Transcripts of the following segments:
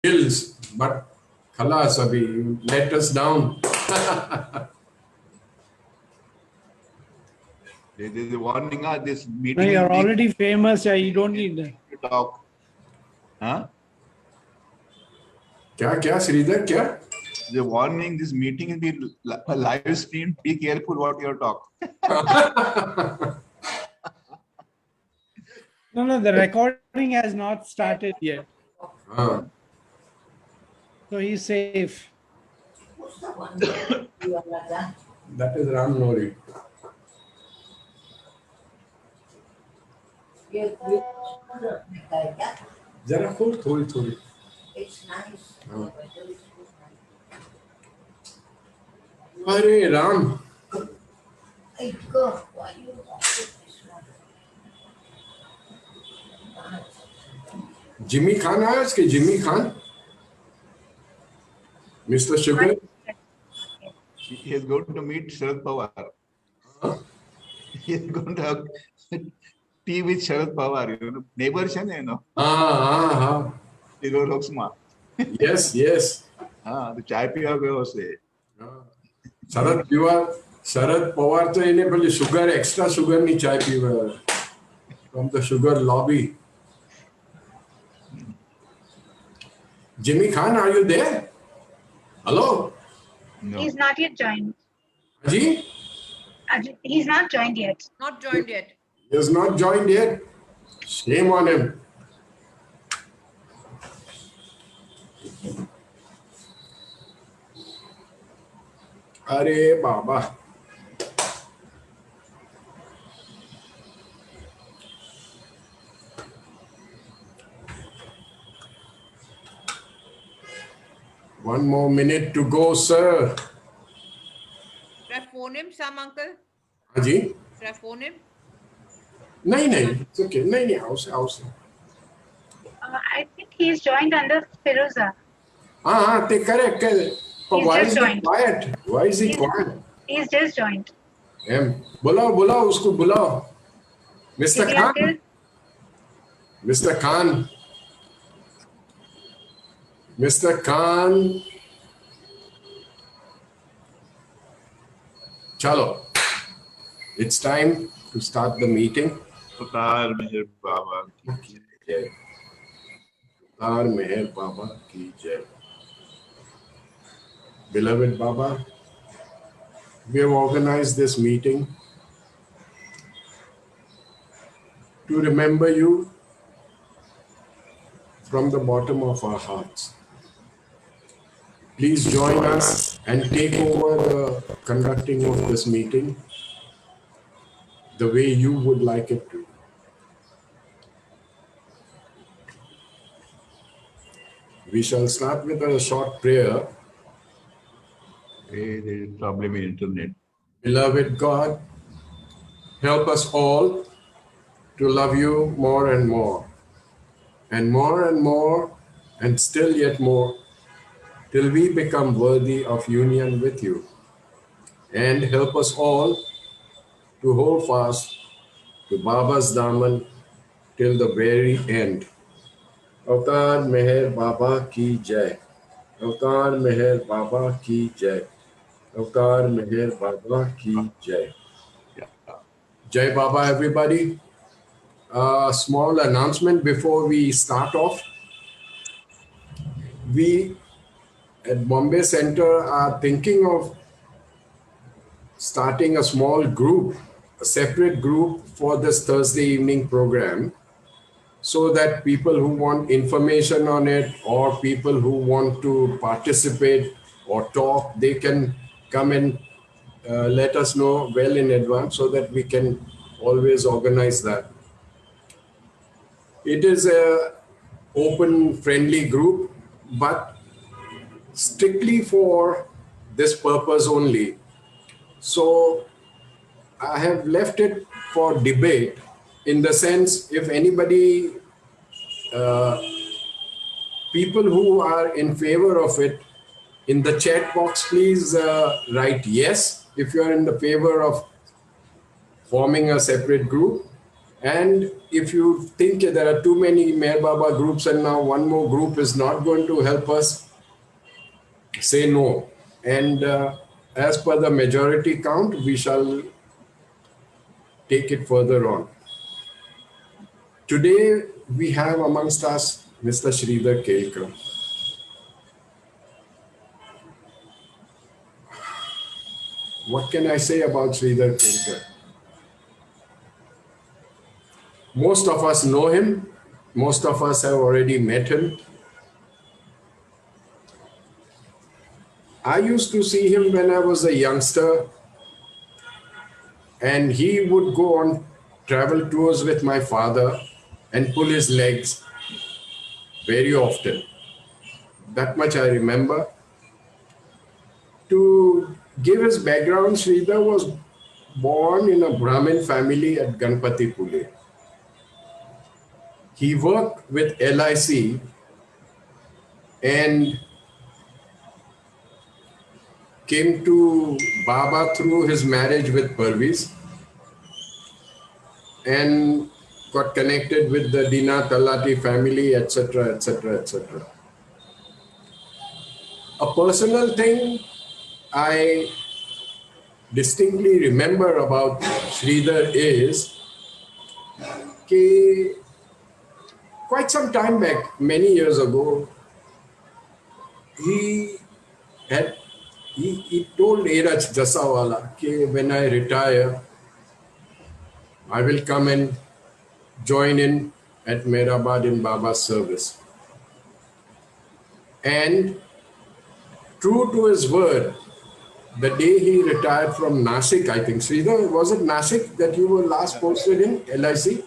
Hills, but khalas abhi, you let us down. There is a warning. This No, meeting you're is being already famous. You don't need that. to talk. Huh? क्या Sridhar, क्या? The warning. This meeting is being live streamed. Be careful what you talk. No, the recording has not started yet. So he's safe. That is Ram Nori. जरा खोल थोड़ी. It's nice. अरे Ram. Hey, go. Why you want this one? Jimmy Khan आया इसके Jimmy Khan. Mr. Sugar. He is going to meet Sharad Pawar. He is going to have tea with Sharad Pawar. You know, neighbors, you know. हाँ. Tigor Loksma. Yes. तो चाय पिया गया उसे. शरद पवार तो इन्हें बोले शुगर एक्स्ट्रा शुगर नहीं चाय पीवा from the sugar lobby. Jimmy Khan, are you there? Hello? No. He's not yet joined. Ji? He's not joined yet. Not joined yet. He has not joined yet. Shame on him. Arey Baba. One more minute to go, sir. Should I phone him, Sam uncle? Ji? Should I phone him? नहीं, it's okay. नहीं, house. I think he's joined under Firuza. They correct. But why is he quiet? Why is he quiet? He's just joined. बुलाओ उसको बुलाओ. Mr. Maybe Khan. until- Mr. Khan. Mr. Khan. Chalo. It's time to start the meeting. Atar Meher Baba ki jai. Atar Meher Baba ki jai. Beloved Baba, we have organized this meeting to remember you from the bottom of our hearts. Please join us and take over the conducting of this meeting the way you would like it to. We shall start with a short prayer. There is problem in internet. Beloved God, help us all to love you more and more, and still yet more, till we become worthy of union with you. And help us all to hold fast to Baba's Daman till the very end. Avtar Meher Baba ki jai. Avtar Meher Baba ki jai. Avtar Meher Baba ki jai. Jai Baba, everybody. A small announcement before we start off. We at Bombay Center are thinking of starting a small group, a separate group for this Thursday evening program, so that people who want information on it or people who want to participate or talk, they can come and let us know well in advance so that we can always organize that. It is a open, friendly group, but strictly for this purpose only. So I have left it for debate, in the sense, if anybody, people who are in favor of it, in the chat box, please write yes if you are in the favor of forming a separate group, And if you think there are too many Meher Baba groups and now one more group is not going to help us, say no. And as per the majority count, we shall take it further on. Today, we have amongst us Mr. Sridhar Kelkar. What can I say about Sridhar Kelkar? Most of us know him. Most of us have already met him. I used to see him when I was a youngster, and he would go on travel tours with my father and pull his legs very often. That much I remember. To give his background, Sridhar was born in a Brahmin family at Ganpati Pule. He worked with LIC and came to Baba through his marriage with Parviz and got connected with the Dina Talati family, etc., etc., etc. A personal thing I distinctly remember about Sridhar is that quite some time back, many years ago, he told Eraj Jasawala that when I retire, I will come and join in at Mehrabad in Baba's service. And true to his word, the day he retired from Nasik, I think, Sridhar, was it Nasik that you were last posted in LIC?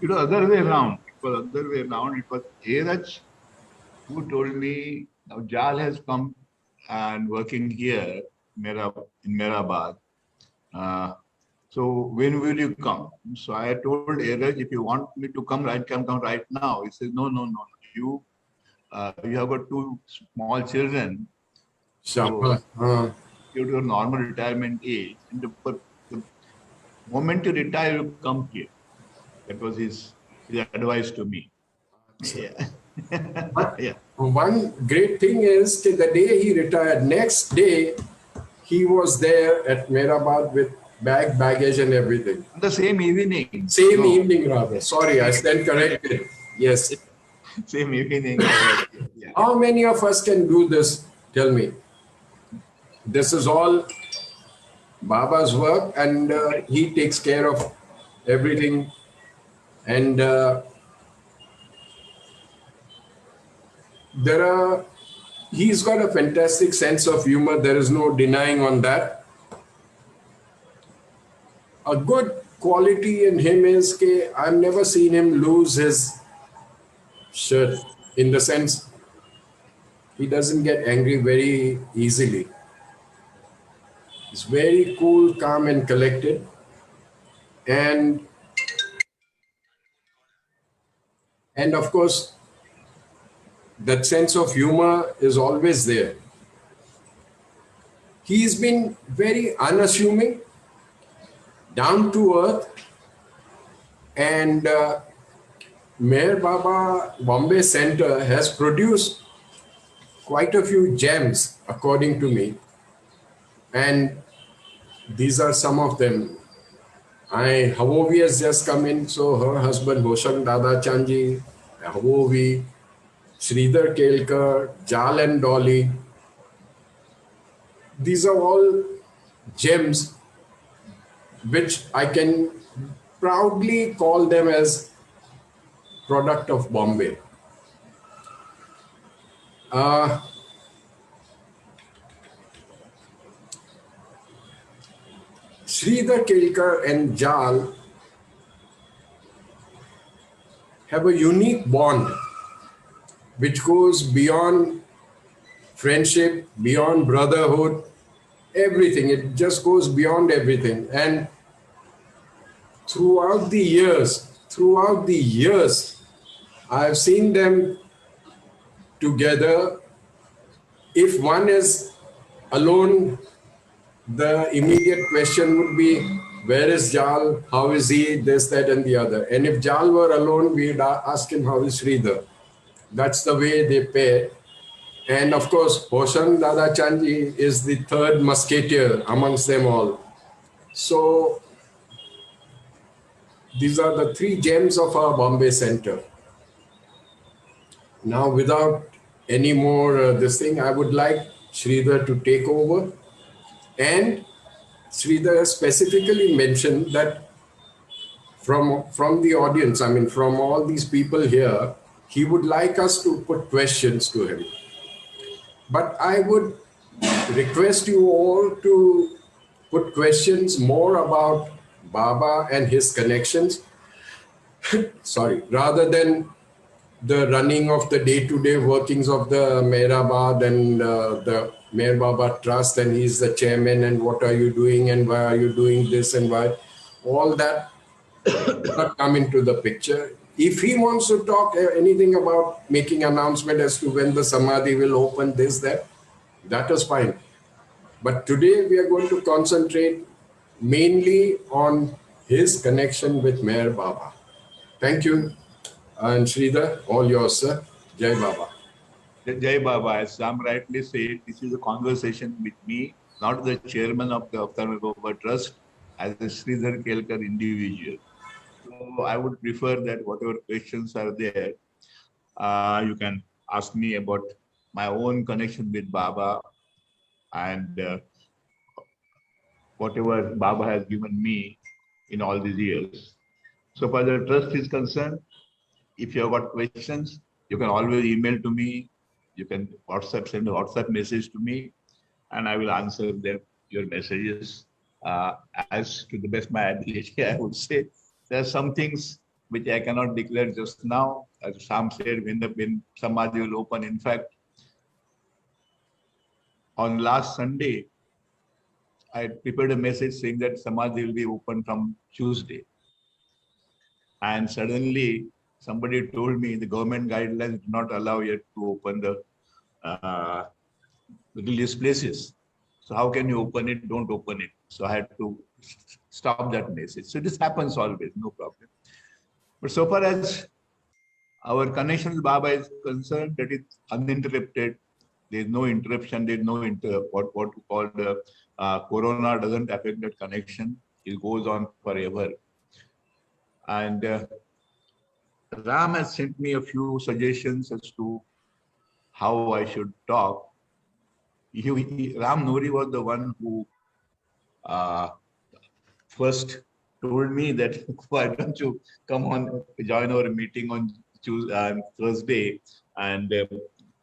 It was other way around. It was other way around. It was Eraj who told me, now Jal has come and working here in Mehrabad. So when will you come? So I told Eraj, if you want me to come, I can come right now. He says, no. You have got two small children. So you're to a normal retirement age. And the moment you retire, you come here. That was his advice to me. Yeah. Yeah. One great thing is that the day he retired, next day, he was there at Mehrabad with baggage and everything. The same evening. Same evening, rather. Sorry, I stand corrected. Yes. Same evening. Yeah. How many of us can do this? Tell me. This is all Baba's work, and he takes care of everything. And he's got a fantastic sense of humor. There is no denying on that. A good quality in him is that I've never seen him lose his shirt, in the sense he doesn't get angry very easily. He's very cool, calm, and collected. And of course, that sense of humor is always there. He's been very unassuming, down to earth, and Meher Baba Bombay Center has produced quite a few gems, according to me. And these are some of them. Havovi has just come in, so her husband Hoshang Dada Chanji, Havovi, Sridhar Kelkar, Jal and Dolly. These are all gems which I can proudly call them as product of Bombay. Sridhar Kelkar and Jal have a unique bond which goes beyond friendship, beyond brotherhood, everything. It just goes beyond everything. And throughout the years, I've seen them together. If one is alone, the immediate question would be, where is Jal? How is he? This, that, and the other. And if Jal were alone, we'd ask him, how is Sridhar? That's the way they pair. And of course, Hoshan Dada Chandji is the third musketeer amongst them all. So these are the three gems of our Bombay Center. Now, without any more this thing, I would like Sridhar to take over. And Sridhar has specifically mentioned that from the audience, I mean, from all these people here, he would like us to put questions to him. But I would request you all to put questions more about Baba and his connections. Sorry, rather than the running of the day-to-day workings of the Mehrabad and the Meher Baba Trust, and he's the chairman, and what are you doing and why are you doing this and why, all that not come into the picture. If he wants to talk anything about making announcement as to when the Samadhi will open, this, that is fine. But today we are going to concentrate mainly on his connection with Meher Baba. Thank you. And Sridhar, all yours, sir. Jai Baba. Jai Baba, as Sam rightly said, this is a conversation with me, not the chairman of the Avtar Meher Baba Trust, as a Sridhar Kelkar individual. So I would prefer that whatever questions are there, you can ask me about my own connection with Baba and whatever Baba has given me in all these years. So far the trust is concerned, if you have got questions, you can always email to me. You can send a WhatsApp message to me, and I will answer your messages as to the best of my ability. I would say there are some things which I cannot declare just now. As Sam said, when Samadhi will open. In fact, on last Sunday, I prepared a message saying that Samadhi will be open from Tuesday. And suddenly, somebody told me the government guidelines do not allow yet to open the religious places. So how can you open it? Don't open it. So I had to stop that message. So this happens always, no problem. But so far as our connection with Baba is concerned, that is uninterrupted. There is no interruption. There is no what we call the Corona doesn't affect that connection. It goes on forever. And Ram has sent me a few suggestions as to how I should talk. Ram Nuri was the one who first told me that why don't you come on, join our meeting on Thursday and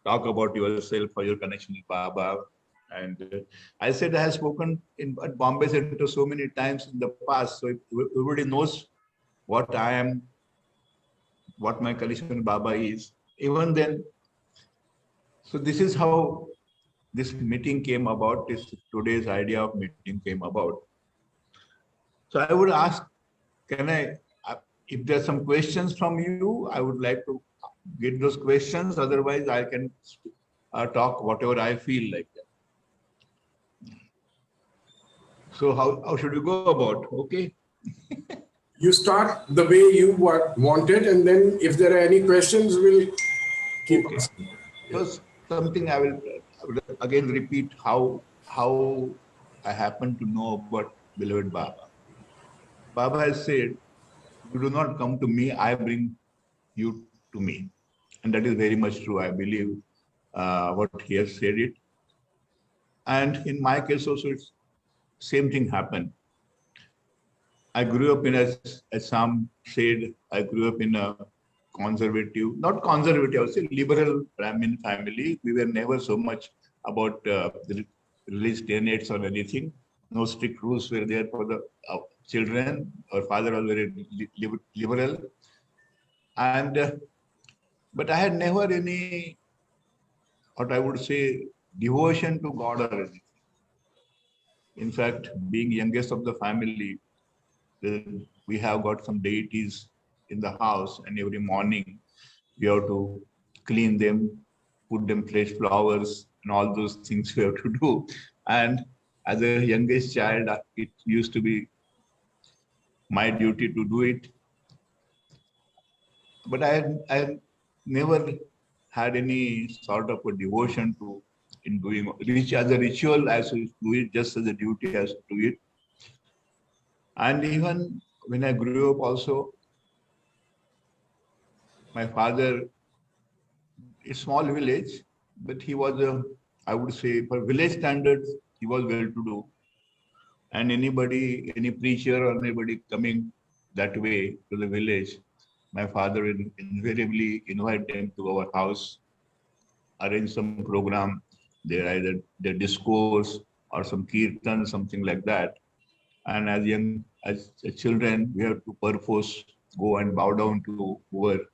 talk about yourself or your connection with Baba. And I said I have spoken at Bombay Center so many times in the past, so everybody knows what I am, what my connection with Baba is. Even then, so this is how this meeting came about, today's idea of meeting came about. So I would ask, if there's some questions from you, I would like to get those questions. Otherwise, I can talk whatever I feel like that. So how should we go about? Okay. You start the way you want it, and then if there are any questions, we'll keep asking. First, something I will again repeat how I happen to know about beloved Baba. Baba has said, you do not come to me, I bring you to me. And that is very much true. I believe what he has said it. And in my case also, it's same thing happened. I grew up in, as Sam said, I grew up in a conservative, not conservative, I would say liberal Brahmin family. We were never so much about the religious tenets or anything. No strict rules were there for the children. Our father was very liberal. And, but I had never any, what I would say, devotion to God or anything. In fact, being youngest of the family, we have got some deities in the house, and every morning we have to clean them, put them fresh flowers, and all those things we have to do. And as a youngest child, it used to be my duty to do it. But I never had any sort of a devotion to in doing which as a ritual as to do it, just as a duty as to do it. And even when I grew up also, my father, a small village, but he was a, I would say, for village standards, he was well to do. And anybody, any preacher or anybody coming that way to the village, my father will invariably invite them to our house, arrange some program, there either the discourse or some kirtan, something like that. And as children, we have to perforce go and bow down to whoever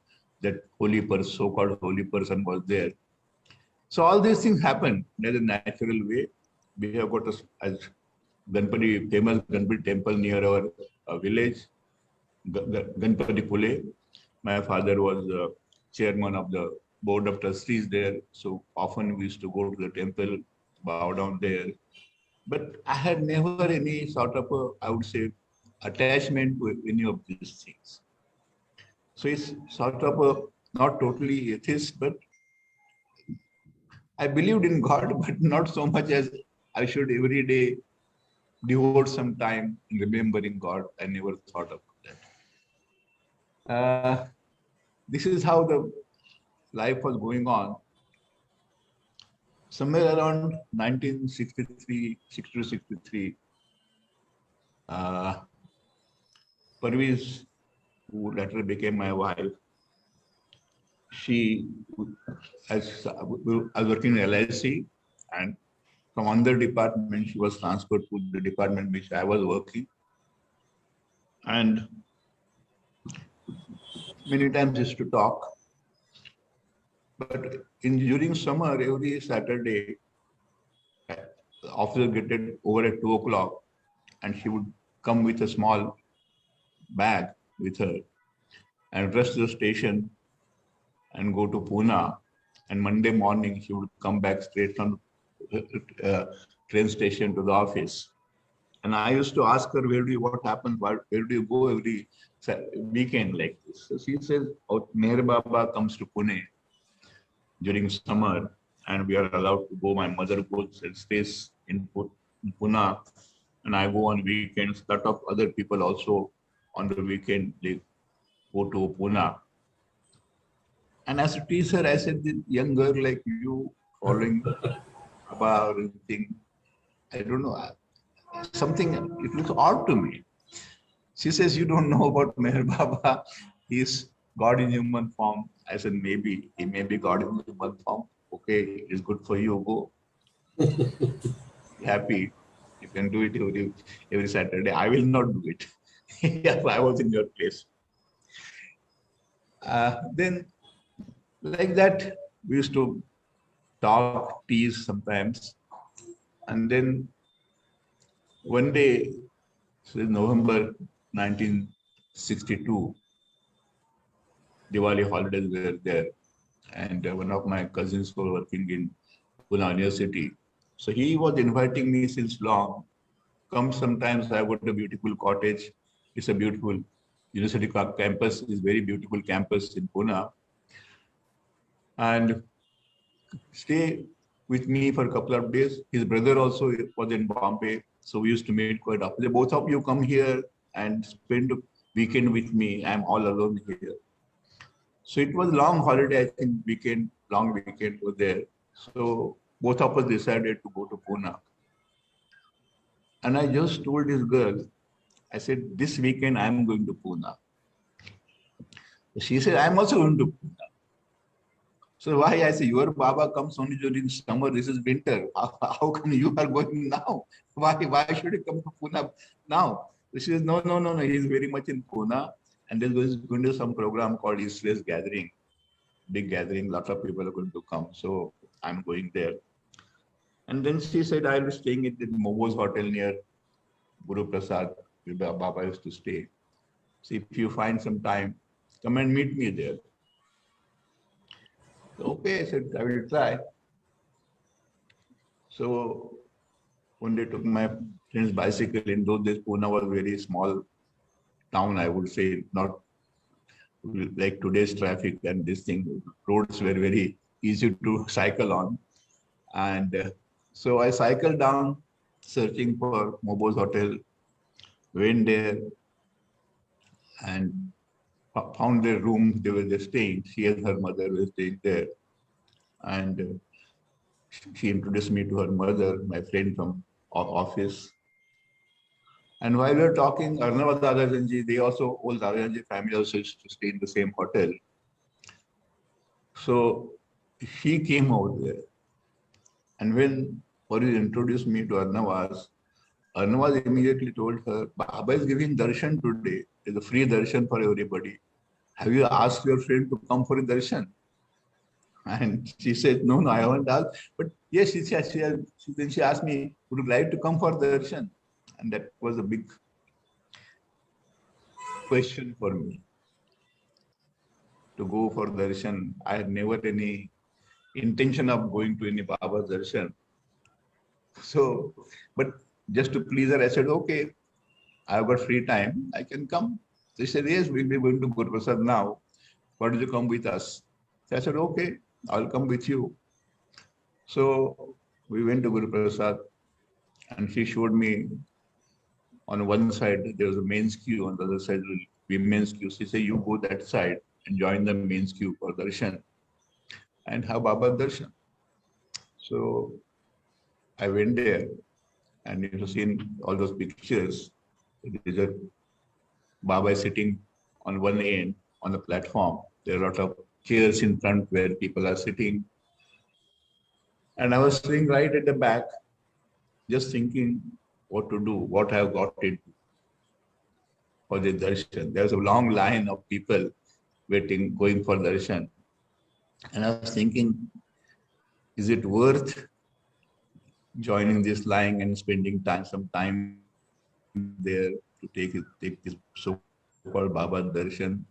that holy person, so-called holy person was there. So all these things happen in a natural way. We have got as Ganpati, famous Ganpati temple near our village, Ganpati Pule. My father was the chairman of the board of trustees there. So often we used to go to the temple, bow down there. But I had never any sort of a, I would say, attachment to any of these things. So it's sort of a, not totally atheist, but I believed in God, but not so much as I should every day devote some time in remembering God. I never thought of that. This is how the life was going on. Somewhere around 1963, 63, Parviz, who later became my wife, I was working in LIC, and from another department, she was transferred to the department which I was working. And many times used to talk. But during summer, every Saturday, officer getting over at 2 o'clock, and she would come with a small bag with her and rush to the station and go to Pune. And Monday morning, she would come back straight from train station to the office. And I used to ask her, what happens? Where do you go every weekend like this? So she says, oh, Meher Baba comes to Pune during summer, and we are allowed to go. My mother goes and stays in Pune, and I go on weekends. A lot of other people also on the weekend, they go to Pune. And as a teacher, I said, this young girl like you following about anything, I don't know, something, it looks odd to me. She says, you don't know about Meher Baba. He's God in human form. I said, maybe he may be God in human form. Okay, it's good for you. Go. Happy. You can do it every Saturday. I will not do it. If I was in your place. Then, like that, we used to talk, tease sometimes. And then one day, so November 1962, Diwali holidays were there, and one of my cousins were working in Pune University. So he was inviting me since long. Come sometimes, I got a beautiful cottage. It's a beautiful university campus, is very beautiful campus in Pune. And stay with me for a couple of days. His brother also was in Bombay, so we used to meet quite often. Both of you come here and spend a weekend with me. I'm all alone here. So it was long holiday, I think long weekend was there. So both of us decided to go to Pune. And I just told this girl, I said, this weekend I'm going to Pune. She said, I'm also going to Pune. So why? I say, your Baba comes only during summer, this is winter. How come you are going now? Why should he come to Pune now? She says, no, he's very much in Pune. And there's going to be some program called East-West Gathering, big gathering, lot of people are going to come. So I'm going there. And then she said, I'll be staying at the Momo's Hotel near Guru Prasad, where Baba used to stay. So if you find some time, come and meet me there. So, okay, I said, I will try. So one day took my friend's bicycle. In those days, Pune was very small town, I would say, not like today's traffic and this thing. Roads were very easy to cycle on. And so I cycled down searching for Mobo's hotel, went there and found their room they were just staying. She and her mother were staying there. And she introduced me to her mother, my friend from office. And while we were talking, Arnava Dadajanji, they also, all Dadajanji family also used to stay in the same hotel. So she came out there. And when Pari introduced me to Arnavas immediately told her, Baba is giving darshan today. It's a free darshan for everybody. Have you asked your friend to come for a darshan? And she said, no, I haven't asked. But yes, then she asked me, would you like to come for darshan? And that was a big question for me. To go for darshan, I had never any intention of going to any Baba darshan. So, but just to please her, I said, okay, I've got free time, I can come. They said, yes, we'll be going to Guru Prasad now. Why don't you come with us? So I said, okay, I'll come with you. So we went to Guru Prasad and she showed me on one side, there was a men's queue, on the other side, women's queue. She said, you go that side and join the men's queue for darshan and have Baba darshan. So I went there and you have seen all those pictures. There's a Baba is sitting on one end on the platform. There are a lot of chairs in front where people are sitting. And I was sitting right at the back, just thinking what to do, what I have got into for the darshan. There's a long line of people waiting, going for darshan. And I was thinking, is it worth joining this line and spending some time there to take this so-called Baba darshan,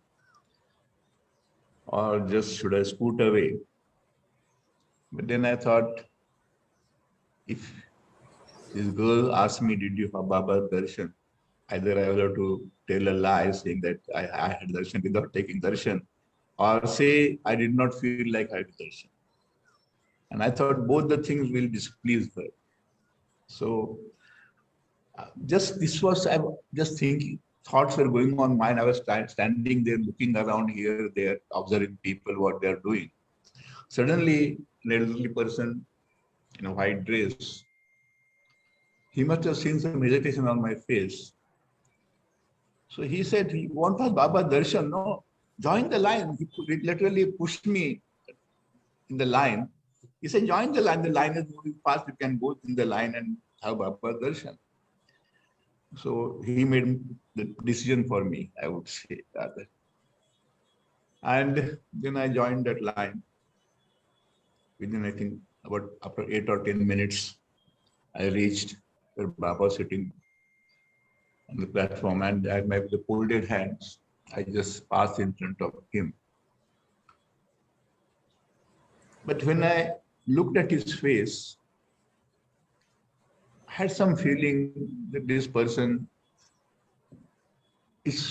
or just should I scoot away? But then I thought, if this girl asked me, did you have Baba darshan? Either I will have to tell a lie saying that I had darshan without taking darshan, or say I did not feel like I had darshan. And I thought both the things will displease her. So just this was, I was just thinking, thoughts were going on mine. I was standing there looking around here, there, observing people, what they are doing. Suddenly, an elderly person in a white dress, he must have seen some hesitation on my face. So he said, you want us Baba darshan? No, join the line. He literally pushed me in the line. He said, join the line is moving fast, you can go in the line and have Baba darshan. So he made the decision for me, I would say rather. And then I joined that line. Within, I think, about after 8 or 10 minutes, I reached where Baba sitting on the platform, and I had the folded hands. I just passed in front of him. But when I looked at his face, I had some feeling that this person is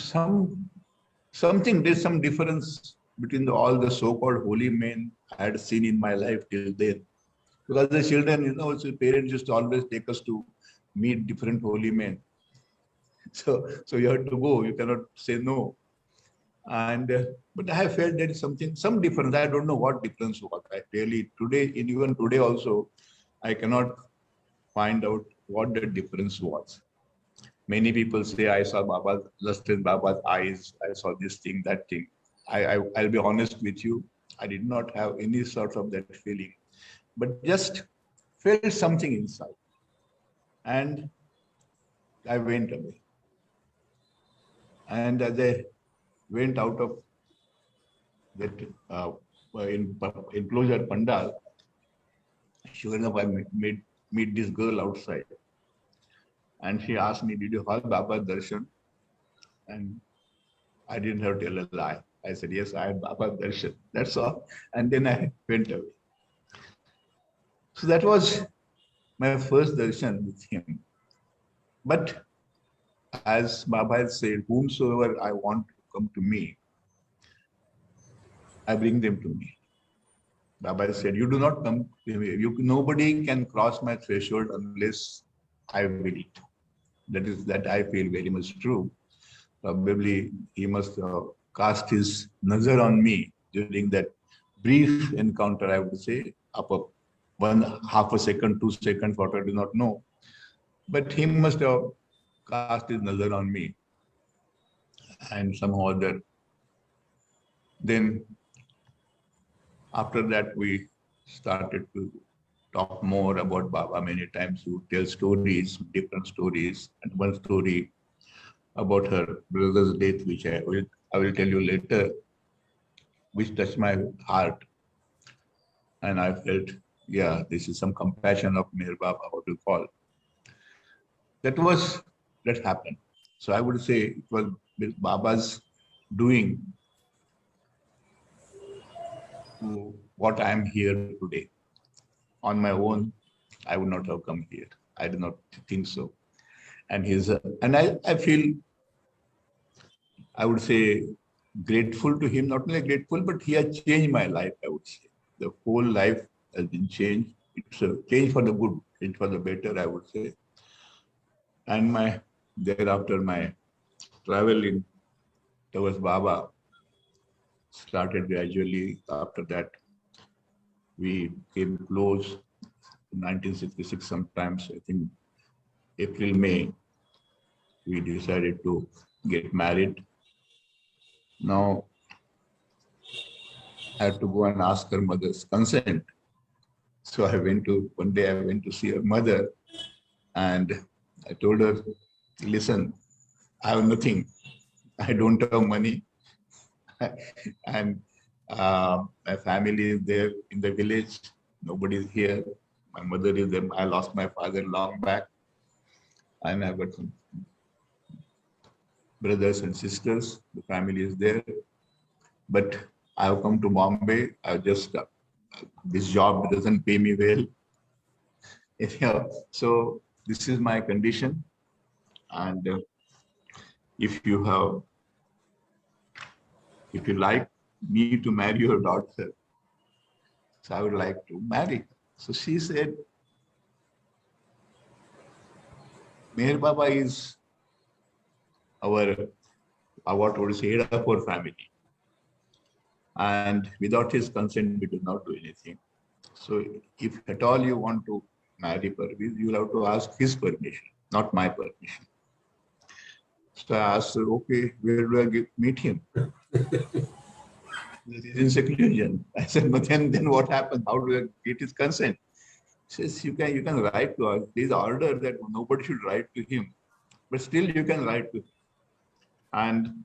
something, there's some difference between all the so-called holy men I had seen in my life till then. Because the children, so parents used to always take us to meet different holy men. So you have to go, you cannot say no. And but I felt there is some difference. I don't know what difference was. I really today, even today also, I cannot find out what the difference was. Many people say I saw Baba's lust in Baba's eyes. I saw this thing, that thing. I'll be honest with you. I did not have any sort of that feeling, but just felt something inside, and I went away. And as I went out of that enclosure pandal, sure enough, I meet this girl outside. And she asked me, did you have Baba darshan? And I didn't have to tell a lie. I said, yes, I had Baba darshan. That's all. And then I went away. So that was my first darshan with him. But as Baba has said, whomsoever I want to come to me, I bring them to me. Baba said, you do not come to me. Nobody can cross my threshold unless I will it. That I feel very much true. Probably he must cast his nazar on me during that brief encounter, I would say, up 1/2 a second, 2 seconds, what I do not know. But he must have cast his nazar on me. And somehow other. Then after that, we started to talk more about Baba many times. You tell stories, different stories, and one story about her brother's death, which I will tell you later, which touched my heart. And I felt, yeah, this is some compassion of Meher Baba, what you call. That happened. So I would say it was Baba's doing to what I am here today. On my own, I would not have come here. I do not think so. And I feel, I would say, grateful to him, not only grateful, but he has changed my life, I would say. The whole life has been changed. It's a change for the good, change for the better, I would say. And thereafter, my travel towards Baba started gradually. After that, we came close. In 1966, sometimes, I think April, May, we decided to get married. Now, I had to go and ask her mother's consent. So one day I went to see her mother, and I told her, listen, I have nothing. I don't have money. And my family is there in the village. Nobody is here. My mother is there. I lost my father long back. And I've got some brothers and sisters. The family is there. But I have come to Bombay. This job doesn't pay me well. So this is my condition. And if you like me to marry your daughter, so I would like to marry her. So she said, Meher Baba is what would say, head of our family. And without his consent, we do not do anything. So if at all you want to marry Parviz, you will have to ask his permission, not my permission. So I asked her, okay, where do I meet him? This is in seclusion. I said, but then what happens? How do I get his consent? She says, you can write to us. There is order that nobody should write to him, but still you can write to him. And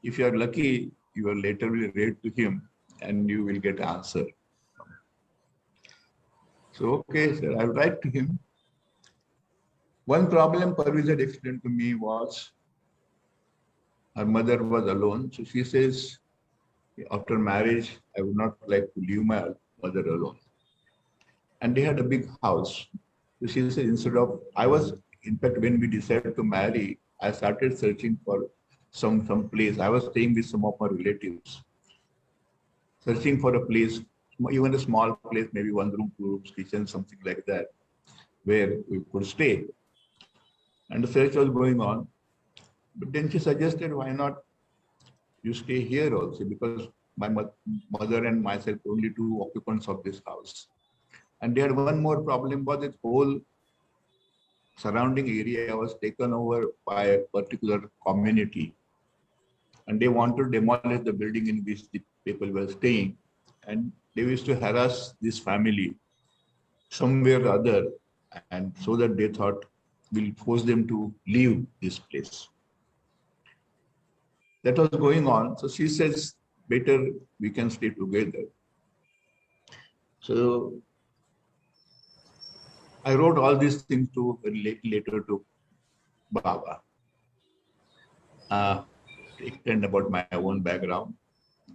if you are lucky, you will later write to him and you will get answer. So, okay, sir, I'll write to him. One problem Parviz had explained to me was her mother was alone. So she says, after marriage, I would not like to leave my mother alone. And they had a big house. So she said, in fact, when we decided to marry, I started searching for some place. I was staying with some of my relatives, searching for a place, even a small place, maybe 1 room, 2 rooms, kitchen, something like that, where we could stay. And the search was going on. But then she suggested, why not you stay here also? Because my mother and myself were only 2 occupants of this house. And they had one more problem, was this whole surrounding area was taken over by a particular community. And they wanted to demolish the building in which the people were staying. And they used to harass this family somewhere or other. And so that they thought, we'll force them to leave this place. That was going on. So she says, better we can stay together. So I wrote all these things to later to Baba. Explained about my own background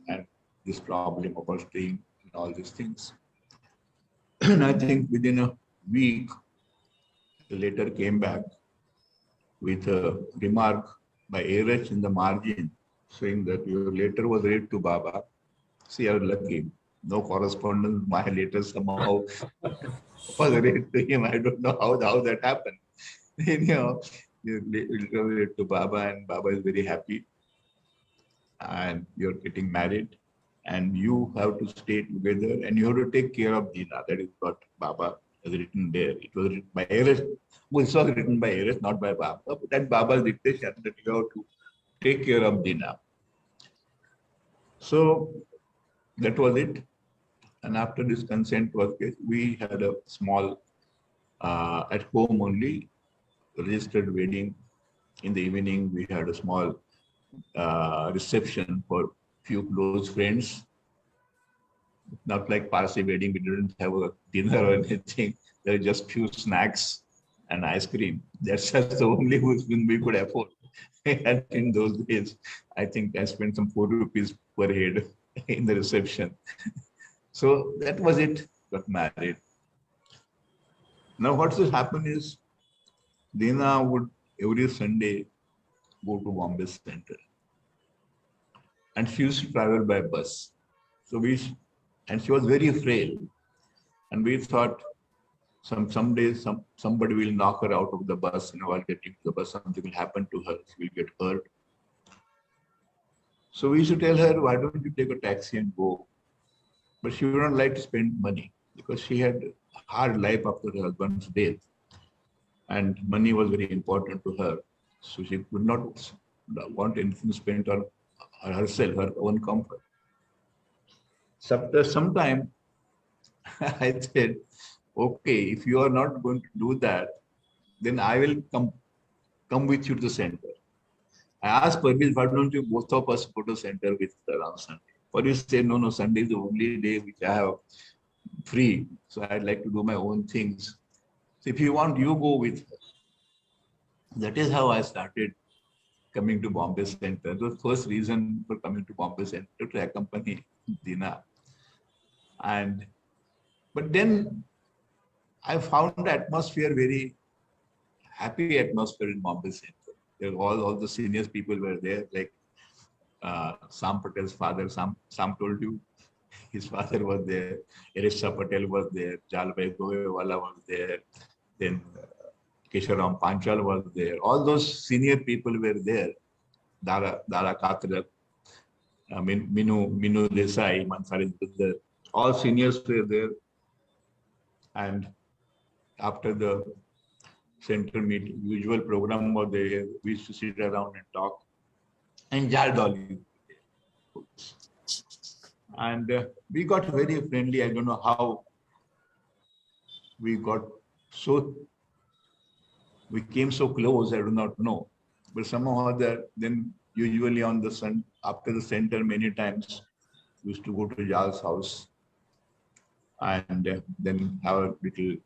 and this problem about staying and all these things. And I think within a week, the letter came back with a remark by Arach in the margin saying that your letter was read to Baba. See, you're lucky. No correspondence. My letter somehow was read to him. I don't know how that happened. Anyhow, you letter read to Baba, and Baba is very happy. And you're getting married, and you have to stay together, and you have to take care of Dina. That is what Baba has written there. It was written by Arach. Well, it was written by Arach, not by Baba. But that Baba's dictation that you have to take care of Dina. So that was it. And after this consent was given, we had a small, at home only, registered wedding. In the evening, we had a small reception for few close friends. Not like Parsi wedding, we didn't have a dinner or anything. There were just few snacks and ice cream. That's just the only thing we could afford. And in those days, I think I spent some 4 rupees per head in the reception. So that was it, got married. Now what will happen is, Dina would every Sunday go to Bombay Center. And she used to travel by bus. So and she was very frail. And we thought someday somebody will knock her out of the bus, while getting to the bus, something will happen to her, she will get hurt. So we used to tell her, why don't you take a taxi and go? But she would not like to spend money because she had a hard life after her husband's death. And money was very important to her. So she would not want anything spent on herself, her own comfort. So after some time, I said, okay, if you are not going to do that, then I will come with you to the center. I asked Parvez, why don't you both of us go to the center with her on Sunday? Parvez said, no, Sunday is the only day which I have free. So I'd like to do my own things. So if you want, you go with her. That is how I started coming to Bombay Center. The first reason for coming to Bombay Center to accompany Dina. But then I found the atmosphere very happy atmosphere in Bombay Center. All the senior people were there, like Sam Patel's father. Sam told you, his father was there. Erisha Patel was there. Jalbhai Goyewala was there. Then Kesharam Panchal was there. All those senior people were there. Dara Katra, Minu Desai, Mansari Buddha. All seniors were there. And after the center meeting, usual program was there, we used to sit around and talk. And Jal Dolly. And we got very friendly. I don't know how we came so close, I do not know. But somehow then usually on the sun, after the center, many times we used to go to Jal's house and then have a little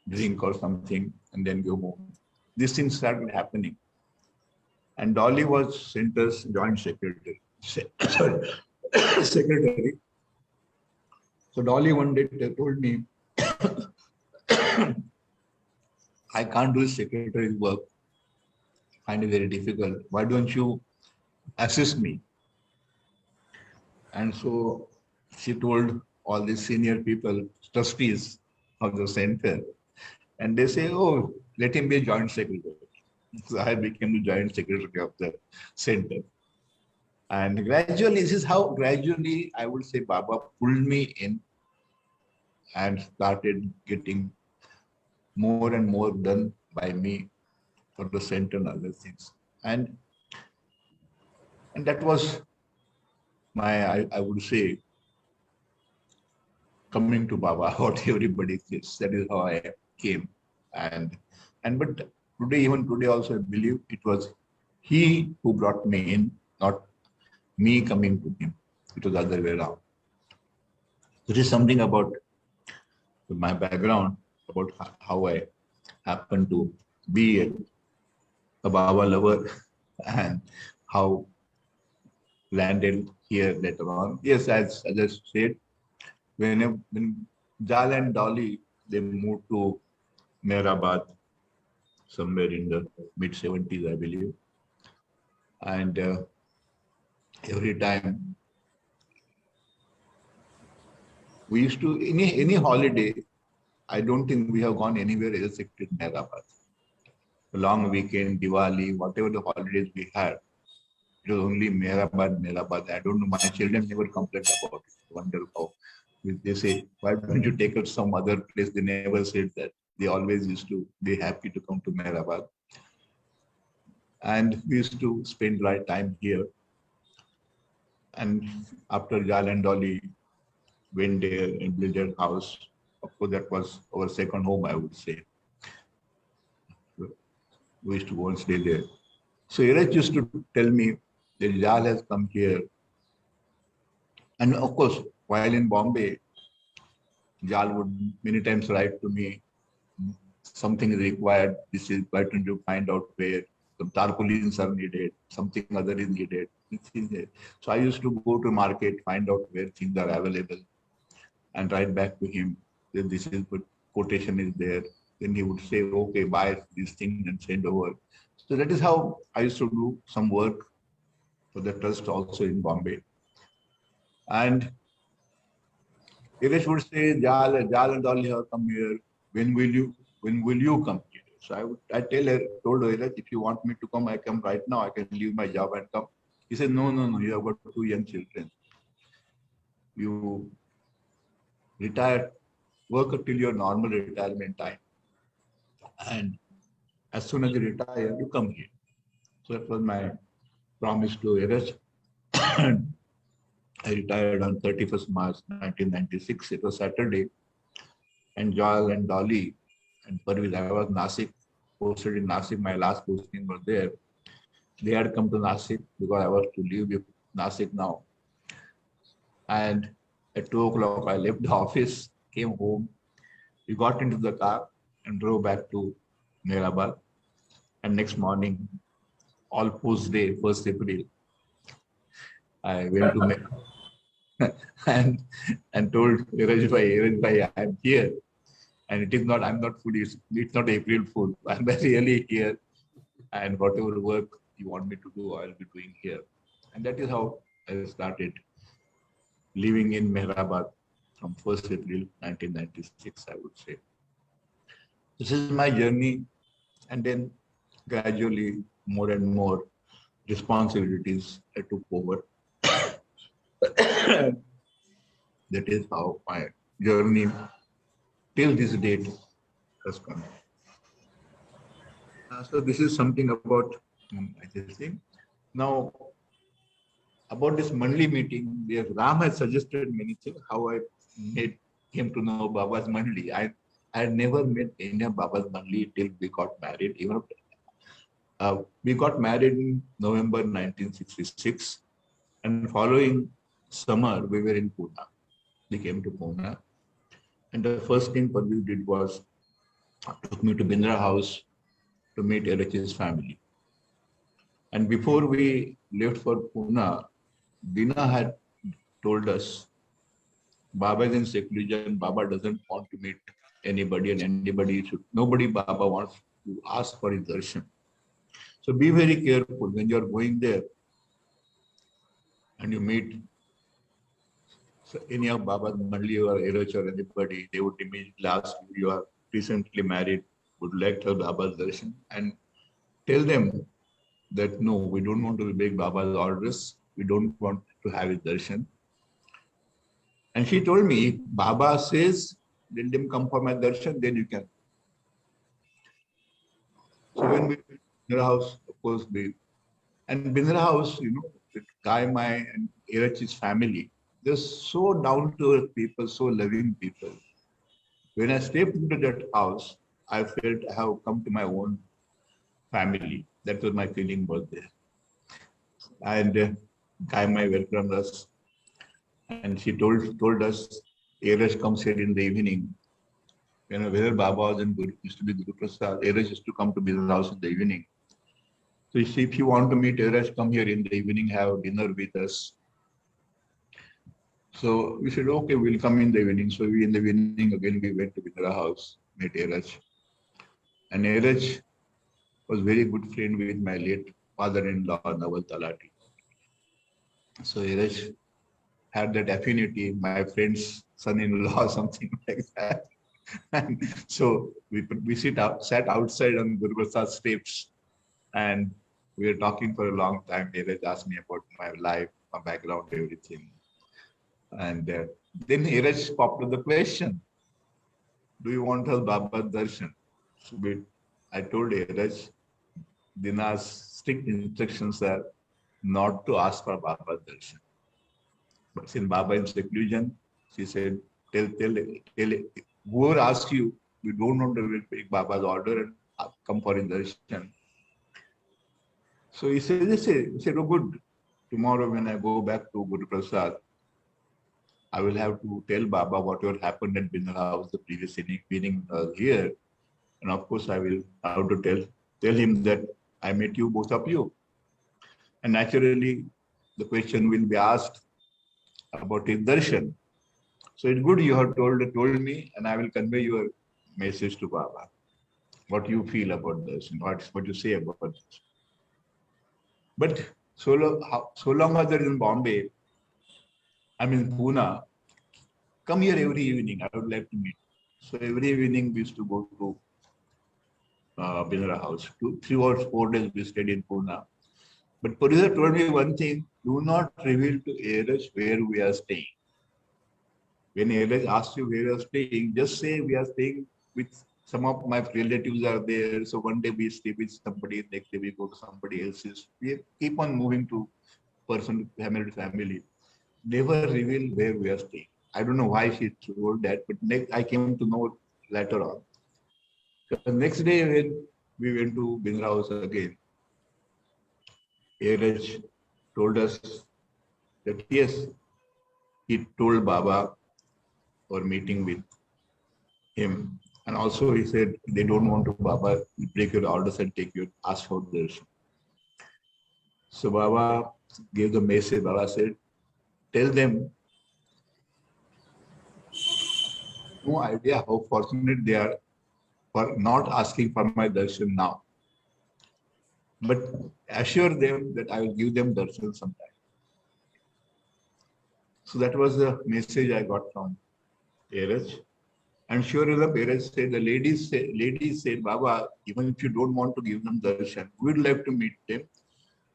drink or something and then go home. These things started happening. And Dolly was center's joint secretary. Secretary. So Dolly one day told me, I can't do secretary's work. I find it very difficult. Why don't you assist me? And so she told all the senior people, trustees of the center, and they say, oh, let him be a joint secretary. So I became the joint secretary of the center. And gradually, this is how gradually, I would say, Baba pulled me in and started getting more and more done by me for the center and other things. And that was my, I would say, coming to Baba, what everybody says. That is how I came. But today, even today also, I believe it was he who brought me in, not me coming to him. It was the other way around. This is something about my background, about how I happened to be a Baba lover and how landed here later on. Yes, as I said, when Jal and Dolly, they moved to Mehrabad, somewhere in the mid-70s, I believe. And every time we used to, any holiday, I don't think we have gone anywhere else except Mehrabad. A long weekend, Diwali, whatever the holidays we had, it was only Mehrabad, Mehrabad. I don't know, my children never complained about it. Wonder how they say, why don't you take us some other place? They never said that. They always used to be happy to come to Mehrabad. And we used to spend right time here. And after Jal and Dolly went there and built their house, of course, that was our second home, I would say. We used to go and stay there. So Iraj used to tell me that Jal has come here. And of course, while in Bombay, Jal would many times write to me, something is required, this is, why don't you find out where some tarpaulins are needed, something other is needed. So I used to go to market, find out where things are available and write back to him that this is what quotation is there. Then he would say, okay, buy this thing and send over. So that is how I used to do some work for the trust also in Bombay. And Iraj would say, Jal and Dolly have come here. When will you come here? So I told her, Iraj, if you want me to come, I come right now. I can leave my job and come. He said, no, you have got 2 young children. You retire, work until your normal retirement time. And as soon as you retire, you come here. So that was my promise to Iraj. I retired on 31st March 1996. It was Saturday. And Jal and Dolly and Parviz, I was Nasik, posted in Nasik. My last posting was there. They had come to Nasik because I was to leave Nasik now. And at 2 o'clock, I left the office, came home. We got into the car and drove back to Mehrabad. And next morning, all post day, 1st April, I went to Mehrabad and told Iraj bhai, I am here. And it is not, I'm not fully, it's not April Fool. I'm really here. And whatever work you want me to do, I'll be doing here. And that is how I started living in Mehrabad from 1st April 1996, I would say. This is my journey. And then gradually more and more responsibilities I took over. That is how my journey till this date has come. So this is something about this thing. Now, about this Mandli meeting, Ram has suggested many things, how I came to know Baba's Mandli. I had never met any of Baba's Mandli till we got married. Even we got married in November 1966, and following summer we were in Pune. We came to Pune, and the first thing Parviz did was took me to Bindra House to meet Iraj's family. And before we left for Pune, Dina had told us, Baba is in seclusion, Baba doesn't want to meet anybody, and nobody Baba wants to ask for his darshan. So be very careful when you are going there and you meet any of Baba's Mandli or Iraj or anybody, they would immediately ask you are recently married, would like to have Baba's darshan, and tell them that no, we don't want to break Baba's orders, we don't want to have his darshan. And she told me, if Baba says, let them come for my darshan, then you can. So when we went to Bindra House, of course, and Bindra House, with Kai Mai and Iraj's family, they're so down to earth people, so loving people. When I stepped into that house, I felt I have come to my own family. That was my feeling was there. And Kai Mai welcomed us. And she told us, Iraj comes here in the evening. Whether Baba was used to be Guru Prasad, Iraj used to come to Bindra House in the evening. So if you want to meet Iraj, come here in the evening, have dinner with us. So we said, okay, we'll come in the evening. So in the evening, again, we went to Bindra House, met Iraj. And Iraj was very good friend with my late father-in-law, Naval Talati. So Iraj had that affinity, my friend's son-in-law, something like that. And so we sat outside on Guru Prasad steps, and we were talking for a long time. Iraj asked me about my life, my background, everything. And then Iraj popped up the question, do you want to have Baba Darshan? So I told Iraj, Dina's strict instructions are not to ask for Baba Darshan. But since Baba in seclusion, she said, tell whoever asks you, we don't want to take Baba's order and come for darshan. So he said, oh good, tomorrow when I go back to Guru Prasad, I will have to tell Baba whatever happened at Bindra House the previous evening here. And of course, I will have to tell him that I met you, both of you. And naturally, the question will be asked about his darshan. So it's good you have told me, and I will convey your message to Baba. What you feel about this and what you say about this. But so long as they're in Bombay, I'm in Pune, come here every evening. I would like to meet. So every evening we used to go to Bindra House. 3 or 4 days we stayed in Pune. But Purisa told me one thing, do not reveal to Iraj where we are staying. When Iraj asks you where you are staying, just say we are staying with some of my relatives are there. So one day we stay with somebody, next day we go to somebody else's. We keep on moving to person, family to family. Never reveal where we are staying. I don't know why she told that, but I came to know later on. So the next day when we went to Bindra House again, Iraj told us that yes, he told Baba for meeting with him. And also he said, they don't want to Baba, break your orders and take your ask for darshan. So Baba gave the message. Baba said, tell them, no idea how fortunate they are for not asking for my darshan now. But assure them that I will give them darshan sometime. So that was the message I got from Iraj. And sure enough, Iraj said, the ladies said, Baba, even if you don't want to give them darshan, we'd like to meet them.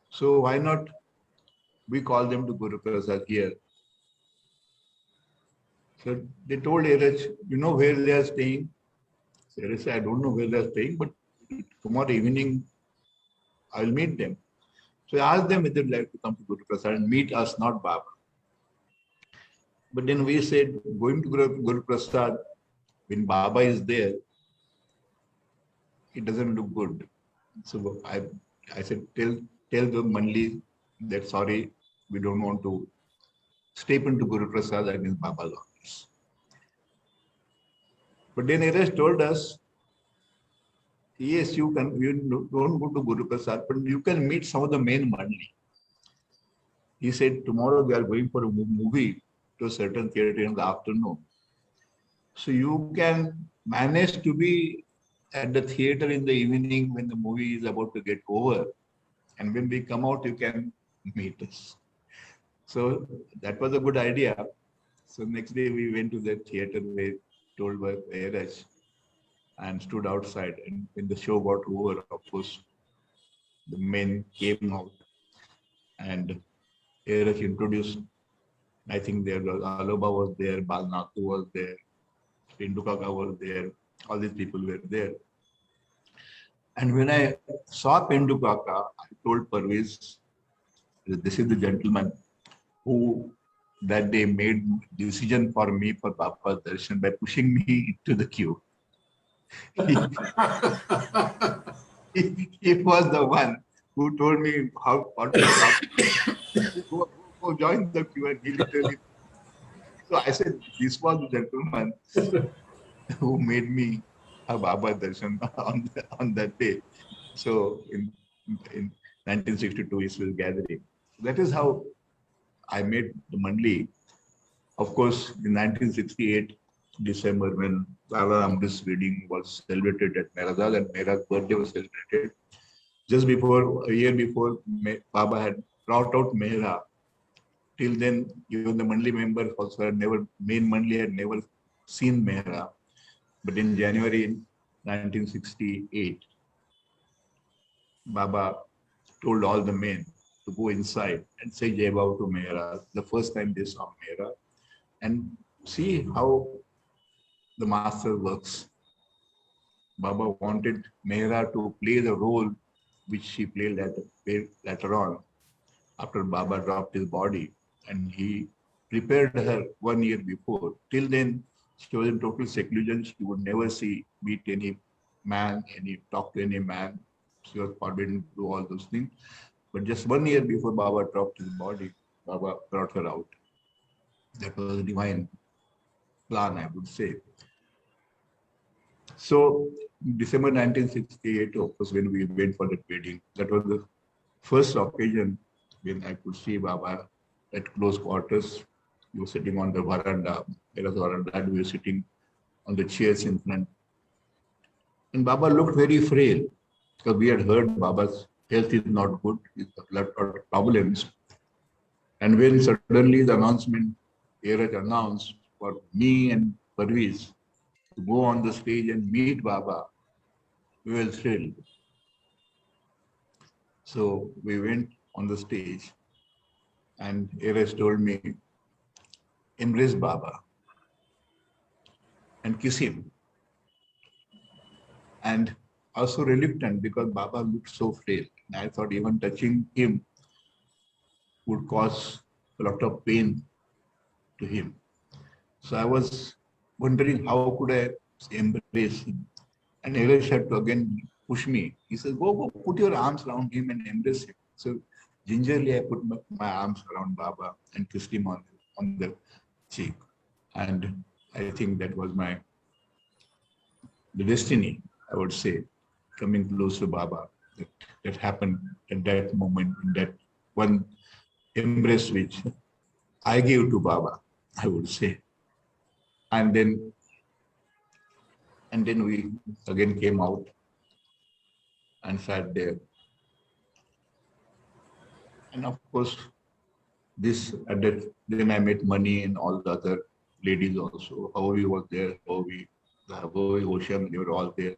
So why not we call them to Guru Prasad here? So they told Iraj, you know where they are staying? So Iraj said, I don't know where they are staying, but tomorrow evening I will meet them. So I asked them if they'd like to come to Guru Prasad and meet us, not Baba. But then we said, going to Guru Prasad, when Baba is there, it doesn't look good. So I said, tell the Mandli that sorry, we don't want to step into Guru Prasad against Baba's orders. But then Iraj told us, yes, you don't go to Guru Prasad, but you can meet some of the main Mandli. He said, tomorrow we are going for a movie to a certain theater in the afternoon. So you can manage to be at the theater in the evening when the movie is about to get over. And when we come out, you can meet us. So that was a good idea. So next day we went to the theater, we told by Iraj and stood outside. And when the show got over, of course, the men came out and Iraj introduced. I think there was Aloba was there, Balnaku was there, Pindu Kaka was there, all these people were there. And when I saw Pindu Kaka, I told Parvez, this is the gentleman who that day made decision for me for Baba Darshan by pushing me into the queue. He was the one who told me what to go join the queue, and he literally. So I said, this was the gentleman who made me have Baba Darshan on that day. So in 1962, Israel gathering. That is how I met the Mandli. Of course, in 1968, December, when Lala Amrit's wedding was celebrated at Merazad and Mera's birthday was celebrated, just before, a year before, Baba had brought out Mehra. Till then, even the Mandali members also had never, main Mandali had never seen Mehra. But in January 1968, Baba told all the men to go inside and say Jai Baba to Mehra. The first time they saw Mehra, and see how the master works. Baba wanted Mehra to play the role which she played later on, after Baba dropped his body, and he prepared her 1 year before. Till then, she was in total seclusion. She would never meet any man, talk to any man. She was forbidden to do all those things. But just 1 year before Baba dropped his body, Baba brought her out. That was a divine plan, I would say. So, December 1968, of course, when we went for that wedding, that was the first occasion when I could see Baba at close quarters. He was sitting on the veranda. There was a veranda, and we were sitting on the chairs in front. And Baba looked very frail, because we had heard Baba's health is not good, he's got a lot of problems. And when suddenly the announcement, Airaj announced for me and Parviz to go on the stage and meet Baba, we were thrilled. So we went on the stage, and Airaj told me, embrace Baba and kiss him. And also reluctant, because Baba looked so frail. I thought even touching him would cause a lot of pain to him. So I was wondering how could I embrace him. And Airaj had to again push me. He said, go put your arms around him and embrace him. So gingerly I put my arms around Baba and kissed him on the cheek. And I think that was the destiny, I would say, coming close to Baba. That happened at that moment, in that one embrace which I gave to Baba, I would say. And then we again came out and sat there. And of course, then I met Mani and all the other ladies also. Howie was there, Howie, Ocean, they were all there.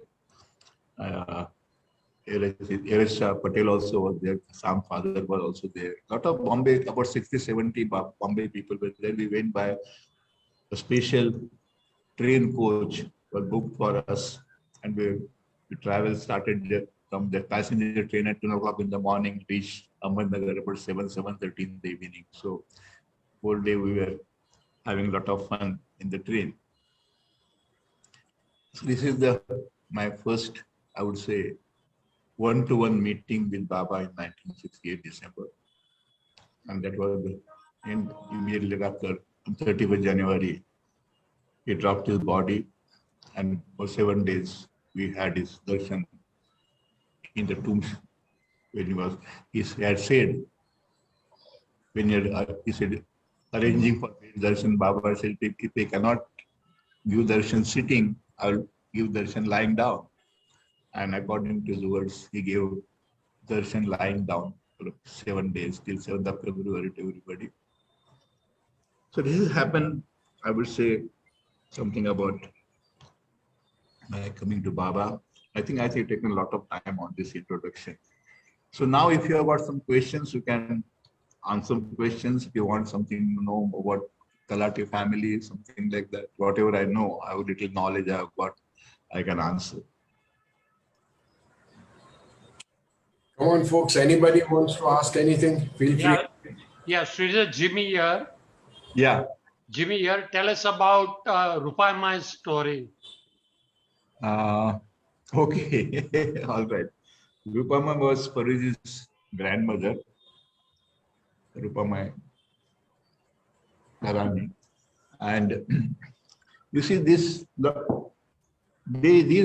Airaj Patel also was there. Sam father was also there. A lot of Bombay, about 60, 70 Bombay people were there. We went by a special train coach was booked for us, and we travel started from the passenger train at 10 o'clock in the morning, reached Ahmednagar about 7:30 in the evening. So whole day we were having a lot of fun in the train. So this is my first, I would say, one-to-one meeting with Baba in 1968 December. And that was immediately after, on 31st January, he dropped his body, and for 7 days we had his darshan in the tombs. When he had said, he said, arranging for darshan, Baba said, if they cannot give darshan sitting, I'll give darshan lying down. And according to his words, he gave darshan lying down for 7 days, till 7th of February to everybody. So this has happened, I would say, something about my coming to Baba. I think I've taken a lot of time on this introduction. So now if you have got some questions, you can answer questions. If you want something to know about Talati family, something like that, whatever I know, I have little knowledge I have got, I can answer. Come on, folks. Anybody wants to ask anything? Feel free. Yeah, Sridhar, Jimmy here. Yeah. Jimmy here. Tell us about Rupamai's story. Okay. All right. Rupama was Parviz's grandmother, Rupamai Harani. And you see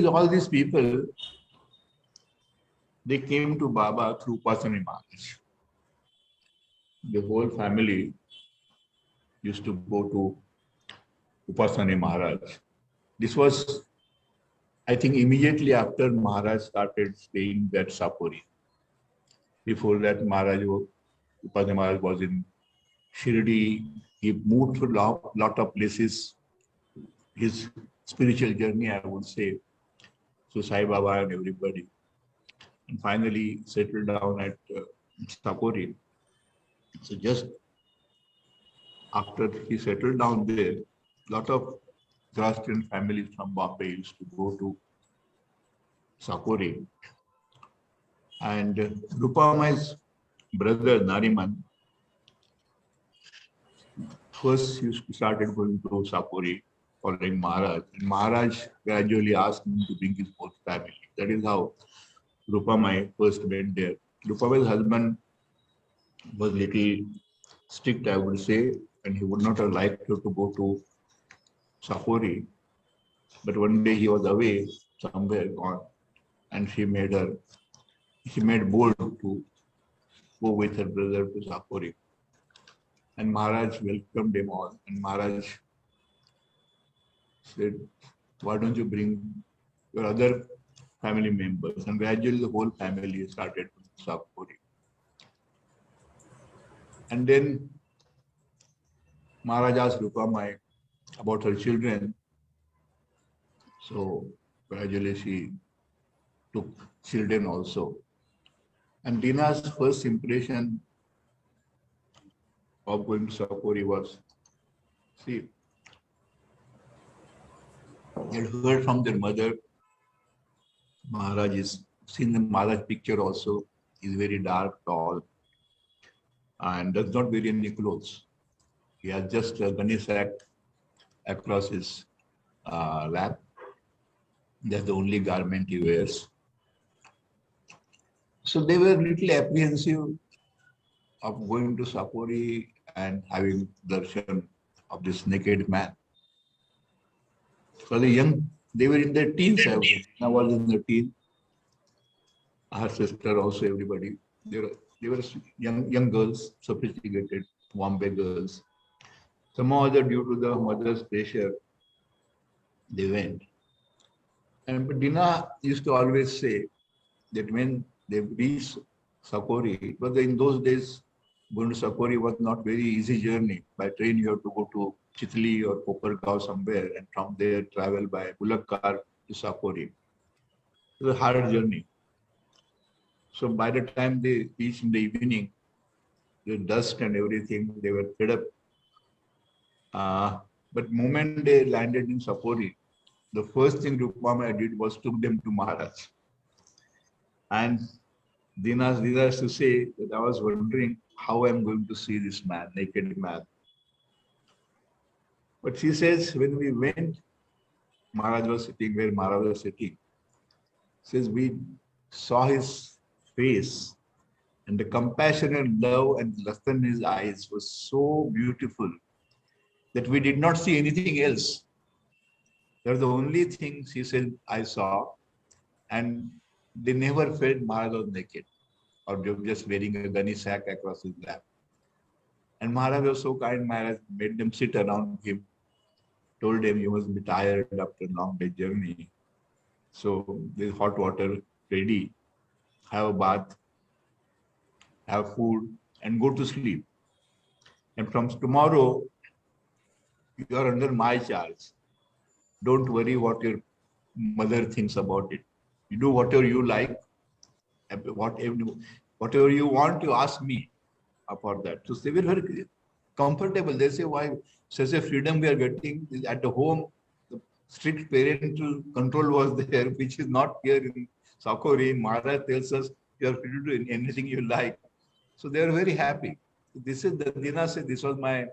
all these people, they came to Baba through Upasani Maharaj. The whole family used to go to Upasani Maharaj. This was, I think, immediately after Maharaj started staying at Sapori. Before that, Upadhyay Maharaj was in Shirdi. He moved to lot of places. His spiritual journey, I would say, so Sai Baba and everybody. And finally settled down at Sapori. So just after he settled down there, lot of Zoroastrian families from Bombay used to go to Sapori. And Rupamai's brother Nariman first started going to Sapori following Maharaj. And Maharaj gradually asked him to bring his whole family. That is how Rupamai first went there. Rupamai's husband was little strict, I would say, and he would not have liked her to go to Sapori. But one day he was away somewhere gone, and she made bold to go with her brother to Sapori. And Maharaj welcomed them all. And Maharaj said, why don't you bring your other family members? And gradually the whole family started to Sapori. And then Maharaj asked Rupamai about her children. So gradually she took children also. And Dina's first impression of going to Sapori was, see, they had heard from their mother, Maharaj is, seen the Maharaj picture also, is very dark, tall, and does not wear any clothes. He has just a gunny sack across his lap. That's the only garment he wears. So they were little apprehensive of going to Sapori and having darshan of this naked man. For the young, they were in their teens. I was in the teens. Her sister also, everybody. They were young girls, sophisticated Bombay girls. Somehow other, due to the mother's pressure, they went. But Dina used to always say that when they reached Sapori, but in those days, going to Sapori was not very easy journey. By train, you have to go to Chitli or Kopargaon somewhere, and from there travel by bullock car to Sapori. It was a hard journey. So by the time they reached in the evening, the dust and everything, they were fed up. But moment they landed in Sapori, the first thing Rupamai did was took them to Maharaj. And Dina used to say that I was wondering how I'm going to see this man, naked man. But she says, when we went, Maharaj was sitting where Maharaj was sitting. Says we saw his face, and the compassion and love and lust in his eyes was so beautiful that we did not see anything else. They're the only things, he said, I saw, and they never felt Maharaj was naked or just wearing a gunny sack across his lap. And Maharaj was so kind. Maharaj made them sit around him, told them, you must be tired after a long day journey. So there's hot water ready, have a bath, have food, and go to sleep. And from tomorrow, you are under my charge. Don't worry what your mother thinks about it. You do whatever you like, whatever you want to ask me about that. So they were very comfortable. They say, why such a freedom we are getting at the home? The strict parental control was there, which is not here in Sapori. Maharaj tells us you are free to do anything you like. So they are very happy. This is the Dina said, this was my